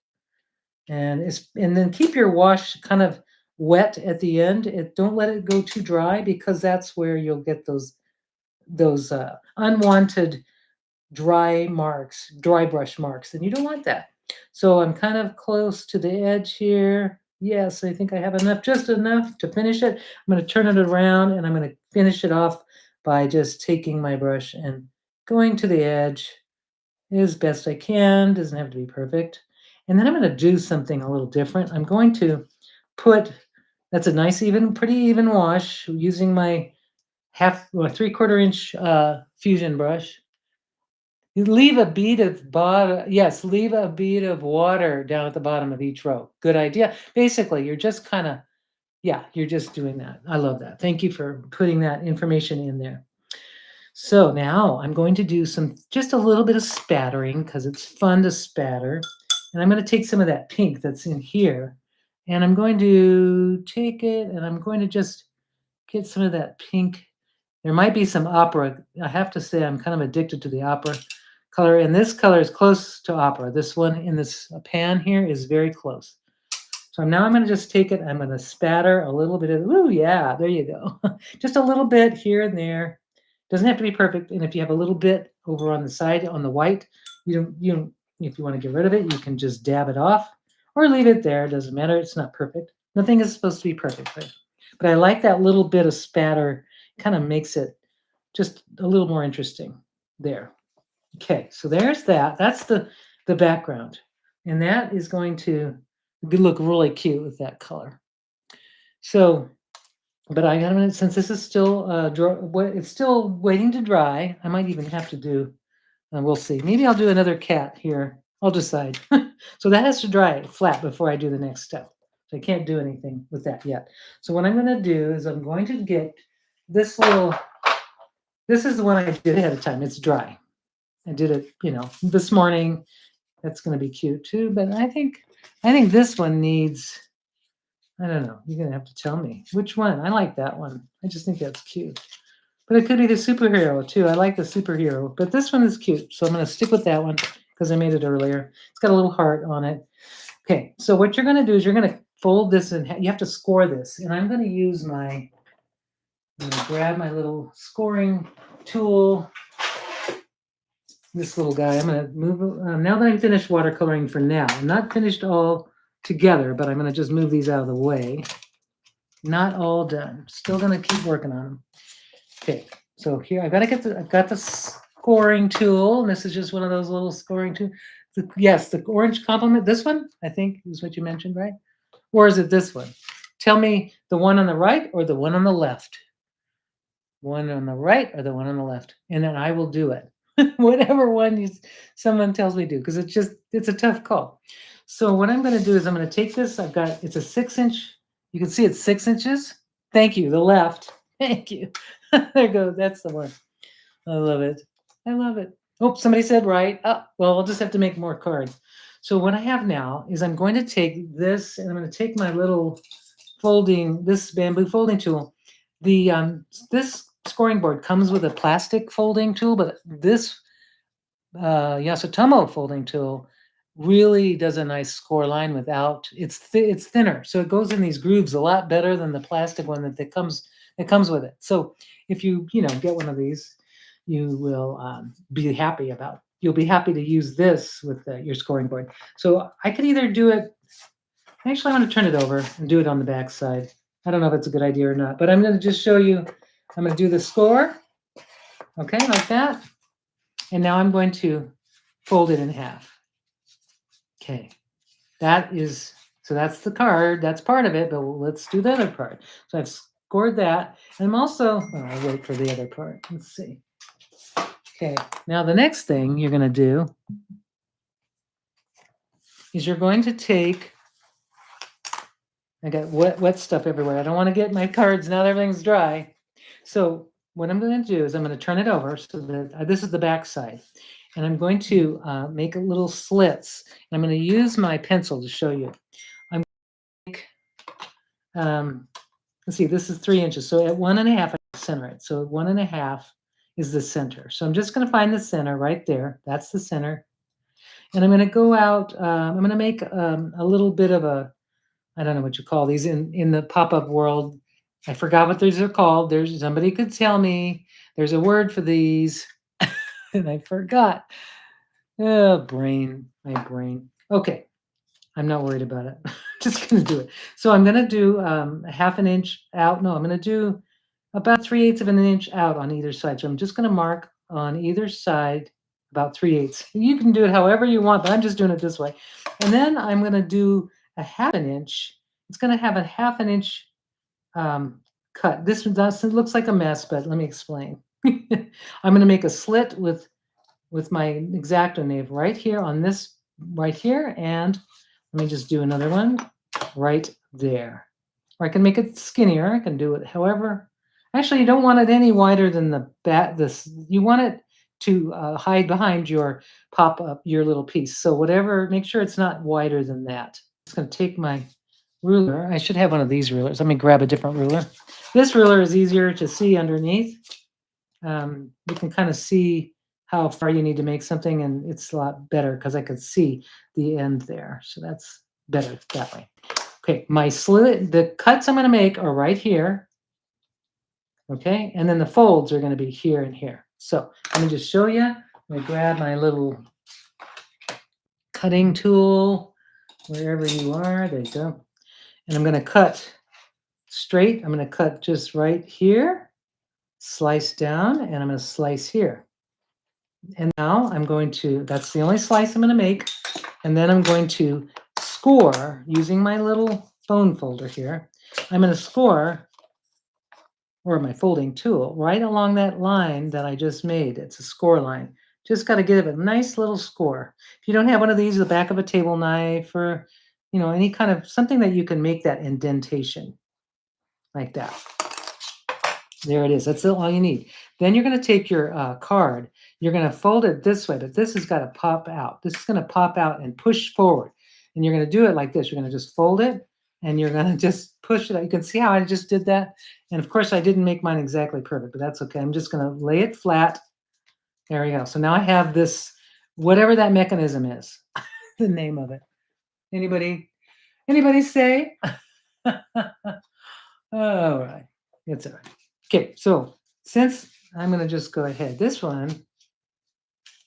And then keep your wash kind of wet at the end. Don't let it go too dry, because that's where you'll get those unwanted dry brush marks, and you don't want that. So I'm kind of close to the edge here. Yes, I think I have enough, just enough to finish it. I'm going to turn it around, and I'm going to finish it off by just taking my brush and going to the edge as best I can. Doesn't have to be perfect. And then I'm going to do something a little different. I'm going to put, that's a nice, pretty even wash, using my 3/4 inch fusion brush. You leave a bead of leave a bead of water down at the bottom of each row. Good idea. Basically, you're just you're just doing that. I love that. Thank you for putting that information in there. So now I'm going to do just a little bit of spattering, because it's fun to spatter. And I'm going to take some of that pink that's in here, and I'm going to take it, and I'm going to just get some of that pink. There might be some opera. I have to say, I'm kind of addicted to the opera color, and this color is close to opera. This one in this pan here is very close. So now I'm going to just take it. I'm going to spatter a little bit of, ooh, yeah, there you go. Just a little bit here and there. Doesn't have to be perfect. And if you have a little bit over on the side on the white, if you want to get rid of it, you can just dab it off or leave it there. It doesn't matter. It's not perfect. Nothing is supposed to be perfect, but I like that little bit of spatter. Kind of makes it just a little more interesting there. Okay, so there's that. That's the background. And that is going to look really cute with that color. So, but I got a minute, since this is still it's still waiting to dry. I might even have to do, we'll see. Maybe I'll do another cat here. I'll decide. So that has to dry flat before I do the next step. So I can't do anything with that yet. So what I'm going to do is I'm going to get this is the one I did ahead of time. It's dry. I did it, this morning. That's going to be cute too. But I think this one needs, I don't know. You're going to have to tell me which one. I like that one. I just think that's cute. But it could be the superhero too. I like the superhero, but this one is cute. So I'm going to stick with that one because I made it earlier. It's got a little heart on it. Okay, so what you're going to do is you're going to fold this in. You have to score this. And I'm going to use I'm going to grab my little scoring tool. This little guy. I'm going to move, now that I'm finished watercoloring for now. I'm not finished all together, but I'm going to just move these out of the way. Not all done. Still going to keep working on them. Okay, so here I've got the scoring tool, and this is just one of those little scoring tools. Yes, the orange complement. This one, I think, is what you mentioned, right? Or is it this one? Tell me, the one on the right or the one on the left? One on the right or the one on the left? And then I will do it. Whatever one someone tells me to do, because it's a tough call. So what I'm going to do is I'm going to take this. It's a 6-inch. You can see it's 6 inches. Thank you. The left. Thank you. There goes. That's the one. I love it. I love it. Oh, somebody said right. Oh, well, we'll just have to make more cards. So what I have now is I'm going to take this and I'm going to take my little this bamboo folding tool. The this scoring board comes with a plastic folding tool, but this Yasutomo folding tool really does a nice score line without it's thinner, so it goes in these grooves a lot better than the plastic one that comes with it. So if you get one of these, you will be happy about. You'll be happy to use this with your scoring board. So I could either do it. Actually, I'm going to turn it over and do it on the back side. I don't know if it's a good idea or not, but I'm going to just show you. I'm going to do the score, okay, like that. And now I'm going to fold it in half. Okay, so that's the card. That's part of it, but let's do the other part. So I've scored that. And I'm also, I'll wait for the other part. Let's see. Okay, now the next thing you're going to do is you're going to take, I got wet stuff everywhere. I don't want to get my cards now that everything's dry. So what I'm going to do is I'm going to turn it over so that this is the back side. And I'm going to make a little slits. And I'm going to use my pencil to show you. I'm going to make, let's see, this is 3 inches. So at 1.5, I center it. So 1.5 is the center. So I'm just going to find the center right there. That's the center. And I'm going to go out. I'm going to make a little bit of a, I don't know what you call these in the pop-up world. I forgot what these are called. There's somebody could tell me. There's a word for these, and I forgot. Oh, my brain. Okay, I'm not worried about it. Just gonna do it. So I'm gonna do a 1/2 inch out. No, I'm gonna do about 3/8 of an inch out on either side. So I'm just gonna mark on either side about 3/8. You can do it however you want, but I'm just doing it this way. And then I'm gonna do a 1/2 inch. It's gonna have a 1/2 inch cut. This it looks like a mess, but let me explain. I'm gonna make a slit with my X-Acto knife right here on this right here, and let me just do another one right there. Or I can make it skinnier. I can do it however. Actually, you don't want it any wider than the back. You want it to hide behind your pop up your little piece. So whatever, make sure it's not wider than that. I'm just going to take my ruler. I should have one of these rulers. Let me grab a different ruler. This ruler is easier to see underneath. You can kind of see how far you need to make something, and it's a lot better because I could see the end there. So that's better that way. Okay, my slit, the cuts I'm going to make are right here. Okay, and then the folds are going to be here and here. So let me just show you. I'm going to grab my little cutting tool, wherever you are. There you go. And I'm going to cut straight. I'm going to cut just right here, slice down, and I'm going to slice here. And now I'm going to, that's the only slice I'm going to make. And then I'm going to score using my little bone folder here. I'm going to score, or my folding tool, right along that line that I just made. It's a score line. Just got to give it a nice little score. If you don't have one of these, the back of a table knife or, any kind of something that you can make that indentation like that. There it is. That's all you need. Then you're going to take your card. You're going to fold it this way, but this has got to pop out. This is going to pop out and push forward. And you're going to do it like this. You're going to just fold it, and you're going to just push it out. You can see how I just did that. And of course, I didn't make mine exactly perfect, but that's okay. I'm just going to lay it flat. There we go. So now I have this, whatever that mechanism is, the name of it. Anybody say? All right. It's all right. Okay, so since I'm going to just go ahead, this one,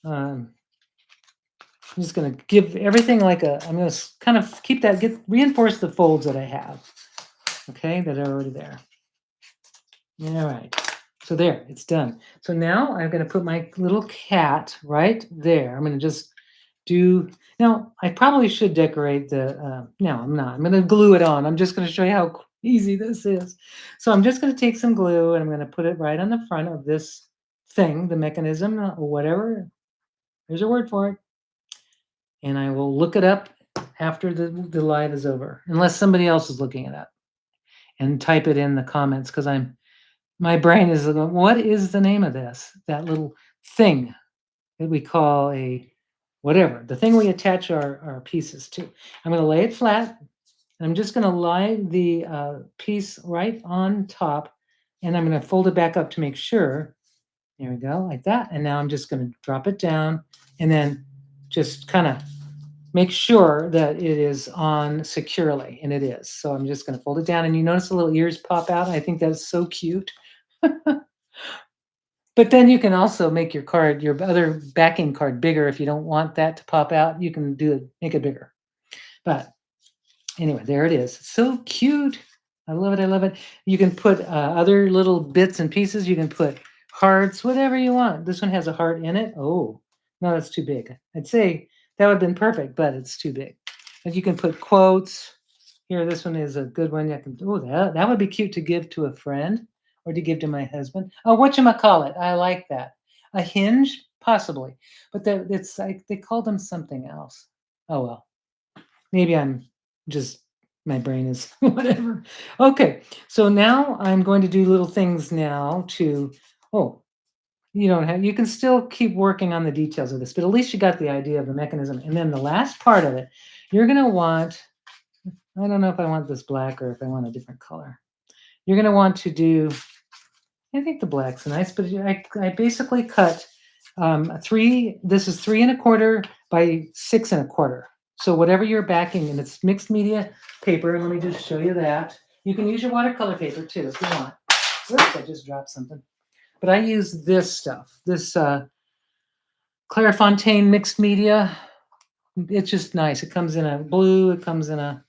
I'm just going to give everything I'm going to kind of keep that, reinforce the folds that I have, okay, that are already there. All right, so there, it's done. So now I'm going to put my little cat right there. I'm going to just now I probably should decorate no, I'm not. I'm going to glue it on. I'm just going to show you how easy this is. So I'm just going to take some glue and I'm going to put it right on the front of this thing, the mechanism or whatever. There's a word for it. And I will look it up after the live is over, unless somebody else is looking it up, and type it in the comments because I'm My brain is going, what is the name of this? That little thing that we call a whatever, the thing we attach our pieces to. I'm going to lay it flat. And I'm just going to lie the piece right on top, and I'm going to fold it back up to make sure. There we go, like that. And now I'm just going to drop it down and then just kind of make sure that it is on securely, and it is. So I'm just going to fold it down, and you notice the little ears pop out. I think that's so cute. But then you can also make your card, your other backing card, bigger. If you don't want that to pop out, you can do it, make it bigger. But anyway, there it is. So cute. I love it. I love it. You can put other little bits and pieces. You can put hearts, whatever you want. This one has a heart in it. Oh, no, that's too big. I'd say that would have been perfect, but it's too big. And you can put quotes. Here, this one is a good one. I can. Oh, that would be cute to give to a friend or to give to my husband. Oh, whatchamacallit? I like that. A hinge, possibly, but it's like they called them something else. Oh well, maybe I'm just my brain is whatever. Okay, so now I'm going to do little things now to. Oh, you don't have. You can still keep working on the details of this, but at least you got the idea of the mechanism. And then the last part of it, you're going to want. I don't know if I want this black or if I want a different color. You're going to want to do. I think the black's nice, but I basically cut three. This is 3¼ by 6¼ So whatever you're backing, and it's mixed media paper. And let me just show you that. You can use your watercolor paper too if you want. Oops, I just dropped something. But I use this stuff. This Clairefontaine mixed media. It's just nice. It comes in a blue. It comes in a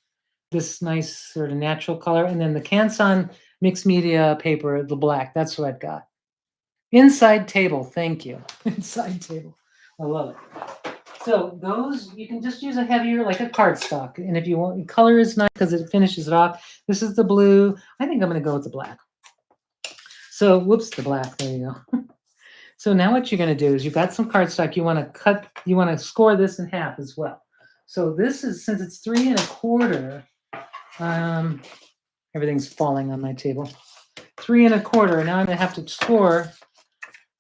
this nice sort of natural color, and then the Canson mixed media paper, the black. That's what I've got. Inside table. Thank you. Inside table. I love it. So those you can just use a heavier, like a cardstock. And if you want, color is nice because it finishes it off. This is the blue. I think I'm going to go with the black. So whoops, the black. There you go. So now what you're going to do is you've got some cardstock. You want to cut. You want to score this in half as well. So this is since it's 3¼ everything's falling on my table. 3¼ Now I'm going to have to score.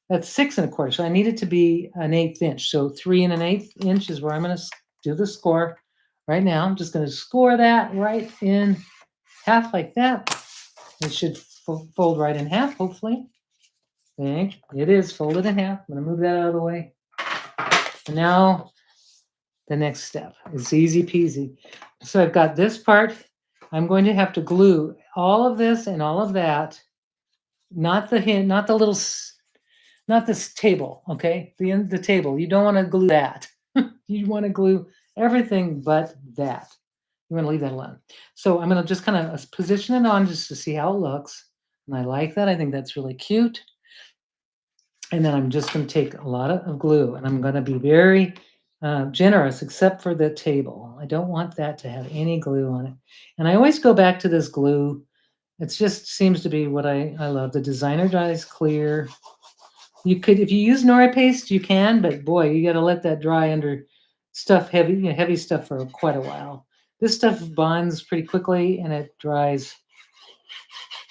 That's 6¼ So I need it to be an 1/8 inch. So 3 1/8 inch is where I'm going to do the score right now. I'm just going to score that right in half like that. It should fold right in half, hopefully. Thank it is folded in half. I'm going to move that out of the way. And now the next step is easy peasy. So I've got this part. I'm going to have to glue all of this and all of that. Not the hint, not the little, not this table, okay? The table. You don't want to glue that. You want to glue everything but that. You want to leave that alone. So I'm going to just kind of position it on just to see how it looks. And I like that. I think that's really cute. And then I'm just going to take a lot of glue, and I'm going to be very generous, except for the table. I don't want that to have any glue on it. And I always go back to this glue. It just seems to be what I love. The Designer Dries Clear. You could, if you use Nora paste, you can, but boy, you got to let that dry under stuff heavy, heavy stuff for quite a while. This stuff bonds pretty quickly, and it dries,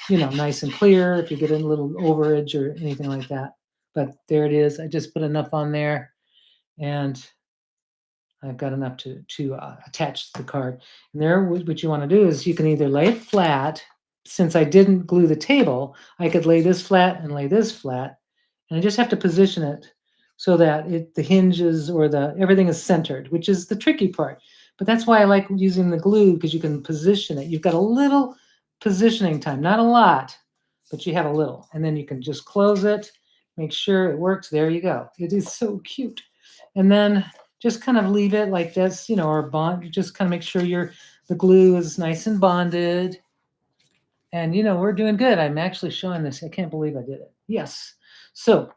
nice and clear if you get a little overage or anything like that. But there it is. I just put enough on there, and I've got enough to attach the card. And there, what you want to do is you can either lay it flat. Since I didn't glue the table, I could lay this flat and lay this flat, and I just have to position it so that the hinges or everything is centered, which is the tricky part. But that's why I like using the glue, because you can position it. You've got a little positioning time, not a lot, but you have a little, and then you can just close it, make sure it works. There you go. It is so cute. And then just kind of leave it like this, or bond. Just kind of make sure the glue is nice and bonded. And we're doing good. I'm actually showing this. I can't believe I did it. Yes. So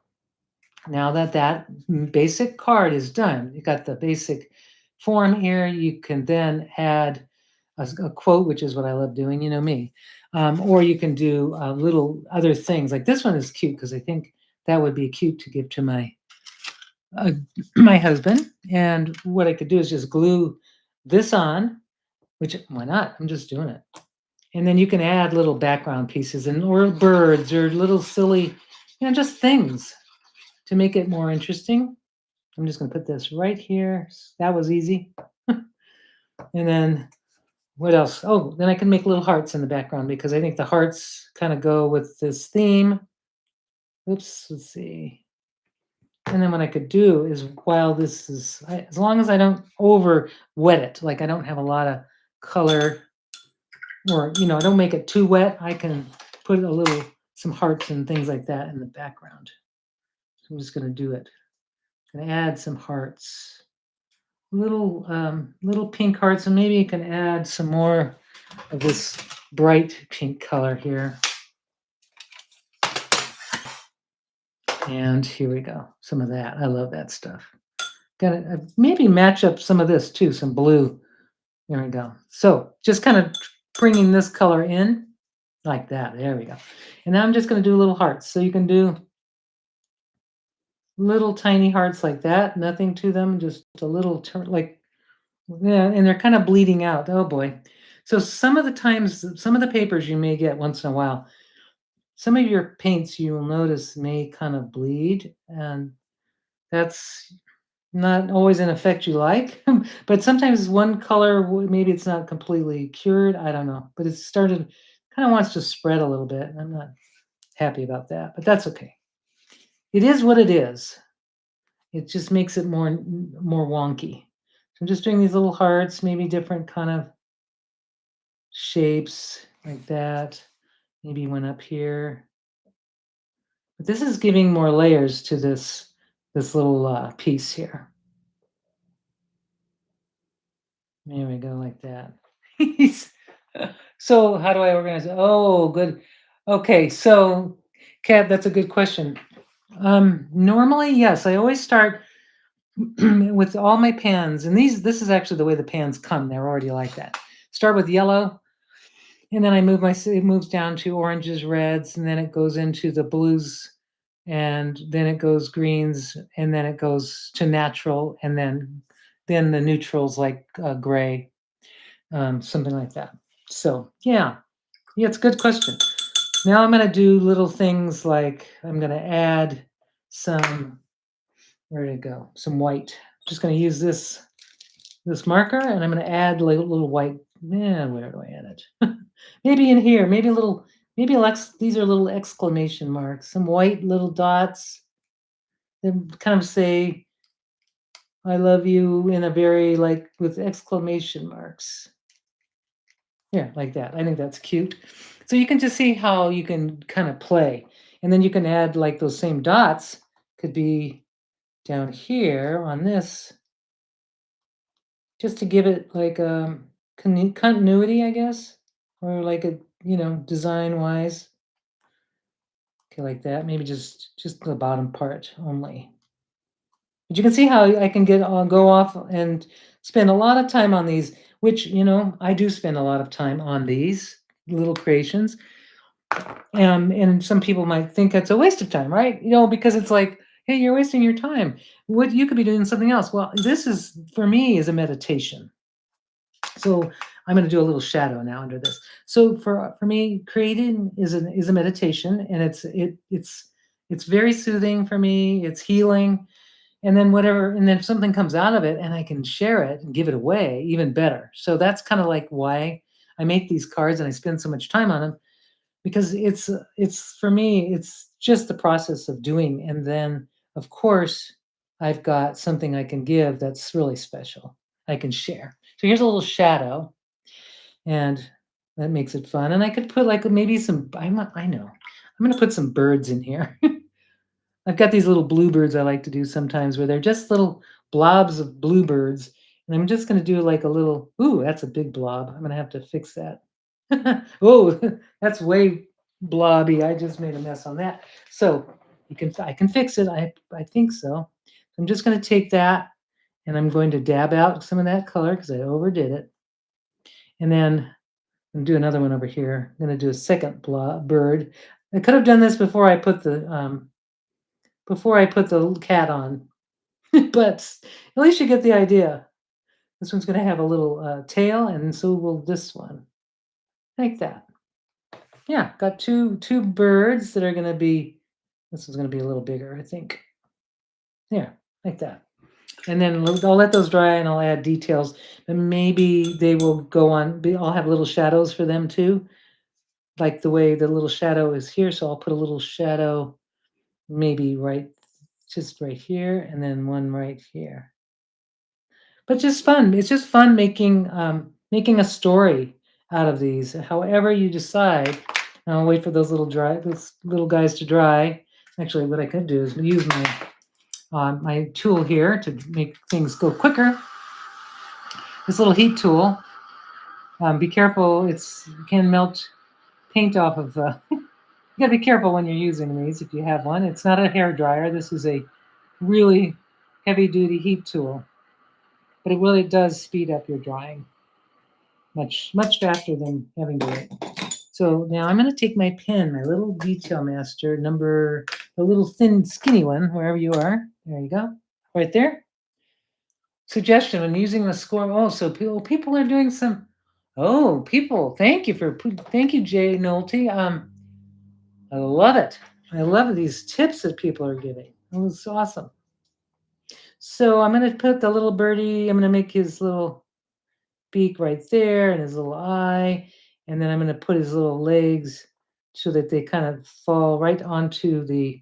now that basic card is done, you got the basic form here. You can then add a quote, which is what I love doing. You know me. Or you can do little other things. Like this one is cute because I think that would be cute to give to my husband. And what I could do is just glue this on, which why not? I'm just doing it. And then you can add little background pieces and or birds or little silly, just things to make it more interesting. I'm just going to put this right here. That was easy. And then what else? Oh, then I can make little hearts in the background because I think the hearts kind of go with this theme. Oops, let's see. And then what I could do is while this is, as long as I don't over wet it, like I don't have a lot of color or, I don't make it too wet, I can put a little, some hearts and things like that in the background. So I'm just going to do it. I'm going to add some hearts, little pink hearts, and maybe you can add some more of this bright pink color here. And here we go. Some of that. I love that stuff. Gotta maybe match up some of this too, some blue. There we go. So just kind of bringing this color in like that. There we go. And now I'm just going to do little hearts. So you can do little tiny hearts like that. Nothing to them, just a little like, yeah, and they're kind of bleeding out. Oh boy. So some of the times, some of the papers you may get once in a while, some of your paints you will notice may kind of bleed, and that's not always an effect you like. But sometimes one color, maybe it's not completely cured. I don't know, but it's started, kind of wants to spread a little bit. And I'm not happy about that, but that's okay. It is what it is. It just makes it more wonky. So I'm just doing these little hearts, maybe different kind of shapes like that. Maybe one up here. But this is giving more layers to this little piece here. There we go, like that. So how do I organize it? Oh, good. Okay, so Kat, that's a good question. Normally, yes, I always start with all my pans, and this is actually the way the pans come. They're already like that. Start with yellow, and then it moves down to oranges, reds, and then it goes into the blues, and then it goes greens, and then it goes to natural, and then the neutrals like gray, something like that. So yeah, it's a good question. Now I'm gonna do little things like I'm gonna add some, where did it go? Some white. Just gonna use this marker, and I'm gonna add little white. Yeah, where do I add it? Maybe in here. Maybe a little. Maybe these are little exclamation marks. Some white little dots that kind of say "I love you" in a very like with exclamation marks. Yeah, like that. I think that's cute. So you can just see how you can kind of play. And then you can add like those same dots could be down here on this, just to give it like continuity, I guess, or like a, design wise. Okay, like that. Maybe just the bottom part only. But you can see how I can go off and spend a lot of time on these, which, I do spend a lot of time on these little creations. And some people might think that's a waste of time, right? Because it's like, hey, you're wasting your time. What you could be doing something else. Well, this is for me is a meditation. So I'm going to do a little shadow now under this. So for me, creating is a meditation, and it's very soothing for me. It's healing, and then if something comes out of it, and I can share it and give it away, even better. So that's kind of like why I make these cards and I spend so much time on them, because it's for me, it's just the process of doing, and then of course I've got something I can give that's really special. I can share. So here's a little shadow, and that makes it fun. And I could put like maybe I know. I'm gonna put some birds in here. I've got these little bluebirds I like to do sometimes where they're just little blobs of bluebirds. And I'm just gonna do like a little, ooh, that's a big blob. I'm gonna have to fix that. Oh, that's way blobby. I just made a mess on that. So I can fix it. I think so. I'm just going to take that, and I'm going to dab out some of that color because I overdid it. And then I'm do another one over here. I'm going to do a second bird. I could have done this before I put the cat on, but at least you get the idea. This one's going to have a little tail, and so will this one, like that. Yeah, got two birds that are gonna be. This is gonna be a little bigger, I think. Yeah, like that. And then I'll let those dry and I'll add details. And maybe they will go on. I'll have little shadows for them too, like the way the little shadow is here. So I'll put a little shadow maybe just right here, and then one right here. But just fun. It's just fun making a story out of these. However you decide. And I'll wait for those little guys to dry. Actually, what I could do is use my tool here to make things go quicker. This little heat tool. Be careful; it can melt paint off of. You gotta be careful when you're using these if you have one. It's not a hair dryer. This is a really heavy duty heat tool, but it really does speed up your drying much faster than having to wait. So now I'm going to take my pen, my little Detail Master the little thin skinny one, wherever you are. There you go, right there. Suggestion when using the score. Oh, so people are doing some. Oh, people, thank you, Jay Nolte. I love it. I love these tips that people are giving. It was awesome. So I'm going to put the little birdie. I'm going to make his little beak right there and his little eye. And then I'm going to put his little legs so that they kind of fall right onto the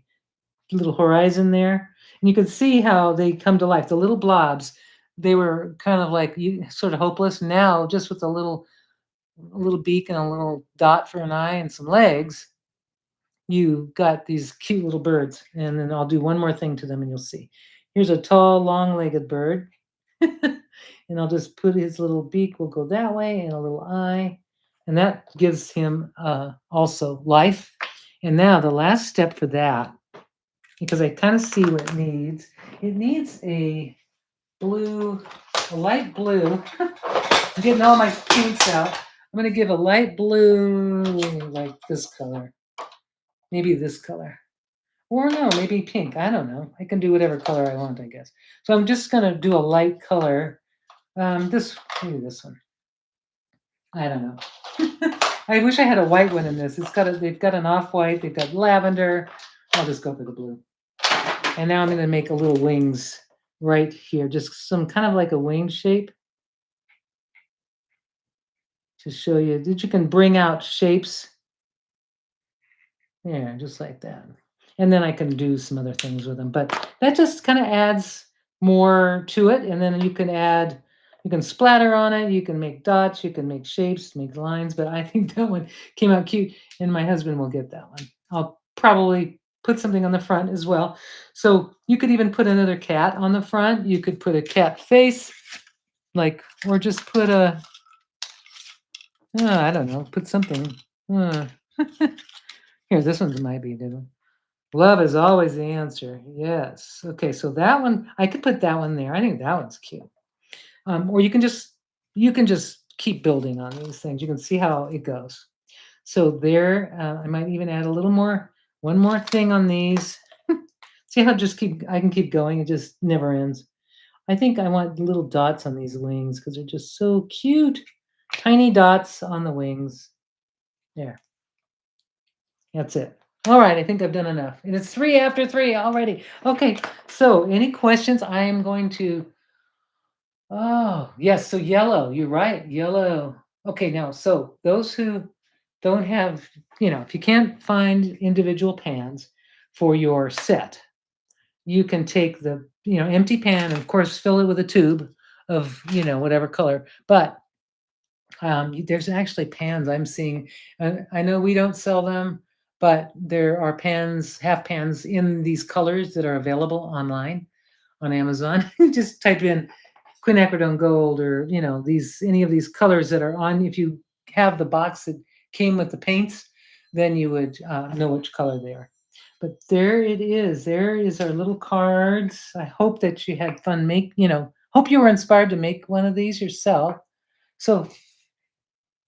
little horizon there. And you can see how they come to life. The little blobs, they were kind of like sort of hopeless. Now, just with a little beak and a little dot for an eye and some legs, you got these cute little birds. And then I'll do one more thing to them and you'll see. Here's a tall, long-legged bird. And I'll just put his little beak will go that way and a little eye. And that gives him also life. And now the last step for that, because I kind of see what it needs a light blue. I'm getting all my paints out. I'm going to give a light blue, like this color, maybe this color. Or no, maybe pink. I don't know. I can do whatever color I want, I guess. So I'm just going to do a light color. Maybe this one. I don't know. I wish I had a white one in this. They've got an off-white, they've got lavender. I'll just go for the blue. And now I'm going to make a little wings right here, just some kind of like a wing shape to show you that you can bring out shapes. Yeah, just like that. And then I can do some other things with them, but that just kind of adds more to it. And then you can splatter on it, you can make dots, you can make shapes, make lines, but I think that one came out cute and my husband will get that one. I'll probably put something on the front as well. So you could even put another cat on the front. You could put a cat face, or just put I don't know, put something. Uh, Here, this one might be a good one. Love is always the answer. Yes. Okay, so that one I could put that one there. I think that one's cute. Or you can just keep building on these things. You can see how it goes. So there, I might even add one more thing on these. See how I can keep going. It just never ends. I think I want little dots on these wings because they're just so cute. Tiny dots on the wings. There. That's it. All right, I think I've done enough. And it's 3 after 3 already. Okay, so any questions? I am going to. Oh, yes, so yellow, you're right, yellow. Okay, now, so those who don't have, if you can't find individual pans for your set, you can take the, empty pan and of course fill it with a tube of, whatever color. But there's actually pans I'm seeing. I know we don't sell them, but there are half pans in these colors that are available online on Amazon. Just type in quinacridone gold or any of these colors that are on. If you have the box that came with the paints, then you would know which color they are. But there it is. There is our little cards. I hope that you had fun hope you were inspired to make one of these yourself. So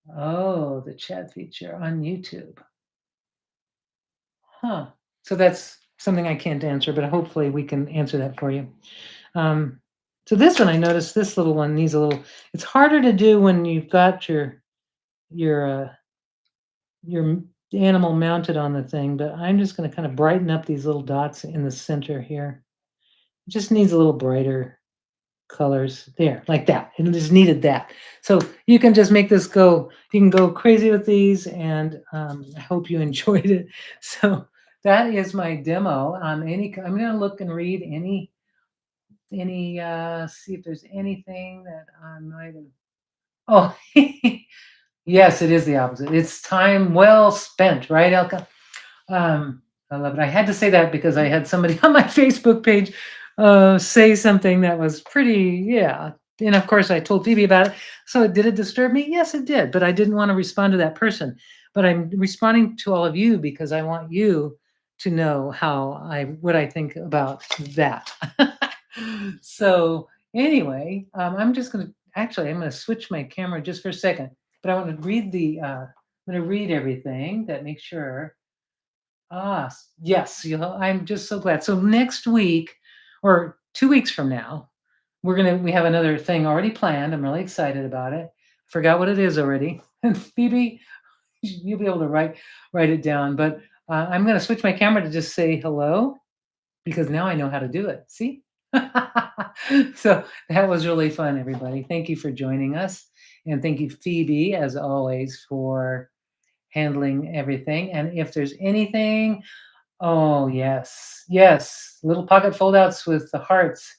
the chat feature on YouTube. Huh. So that's something I can't answer, but hopefully we can answer that for you. Um, so this one, I noticed this little one needs it's harder to do when you've got your animal mounted on the thing, but I'm just gonna kind of brighten up these little dots in the center here. It just needs a little brighter colors there, like that. It just needed that. So you can just make this go, you can go crazy with these, and I hope you enjoyed it. So that is my demo on I'm gonna look and read see if there's anything that I might have. Oh, yes, it is the opposite. It's time well spent, right, Elka? I love it. I had to say that because I had somebody on my Facebook page say something that was pretty, yeah. And of course, I told Phoebe about it. So did it disturb me? Yes, it did. But I didn't want to respond to that person. But I'm responding to all of you because I want you to know what I think about that. So anyway, I'm just going to I'm going to switch my camera just for a second. But I want to read I'm going to read everything that make sure. Yes, I'm just so glad. So next week or 2 weeks from now, we have another thing already planned. I'm really excited about it. Forgot what it is already. And Phoebe, you'll be able to write it down. But I'm going to switch my camera to just say hello because now I know how to do it. See? So that was really fun, everybody. Thank you for joining us. And thank you, Phoebe, as always, for handling everything. And if there's anything, oh, yes. Yes. Little pocket foldouts with the hearts.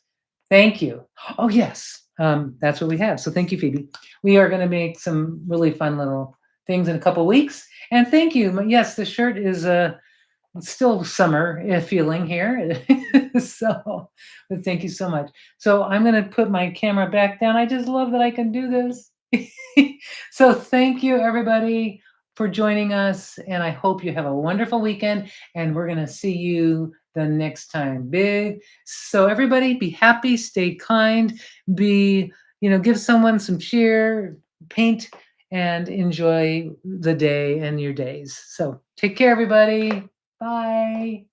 Thank you. Oh, yes. That's what we have. So thank you, Phoebe. We are going to make some really fun little things in a couple weeks. And thank you. Yes, the shirt is it's still summer feeling here. So, but thank you so much. So I'm going to put my camera back down. I just love that I can do this. So thank you, everybody, for joining us. And I hope you have a wonderful weekend. And we're going to see you the next time. Big. So everybody be happy, stay kind, give someone some cheer, paint, and enjoy the day and your days. So take care, everybody. Bye.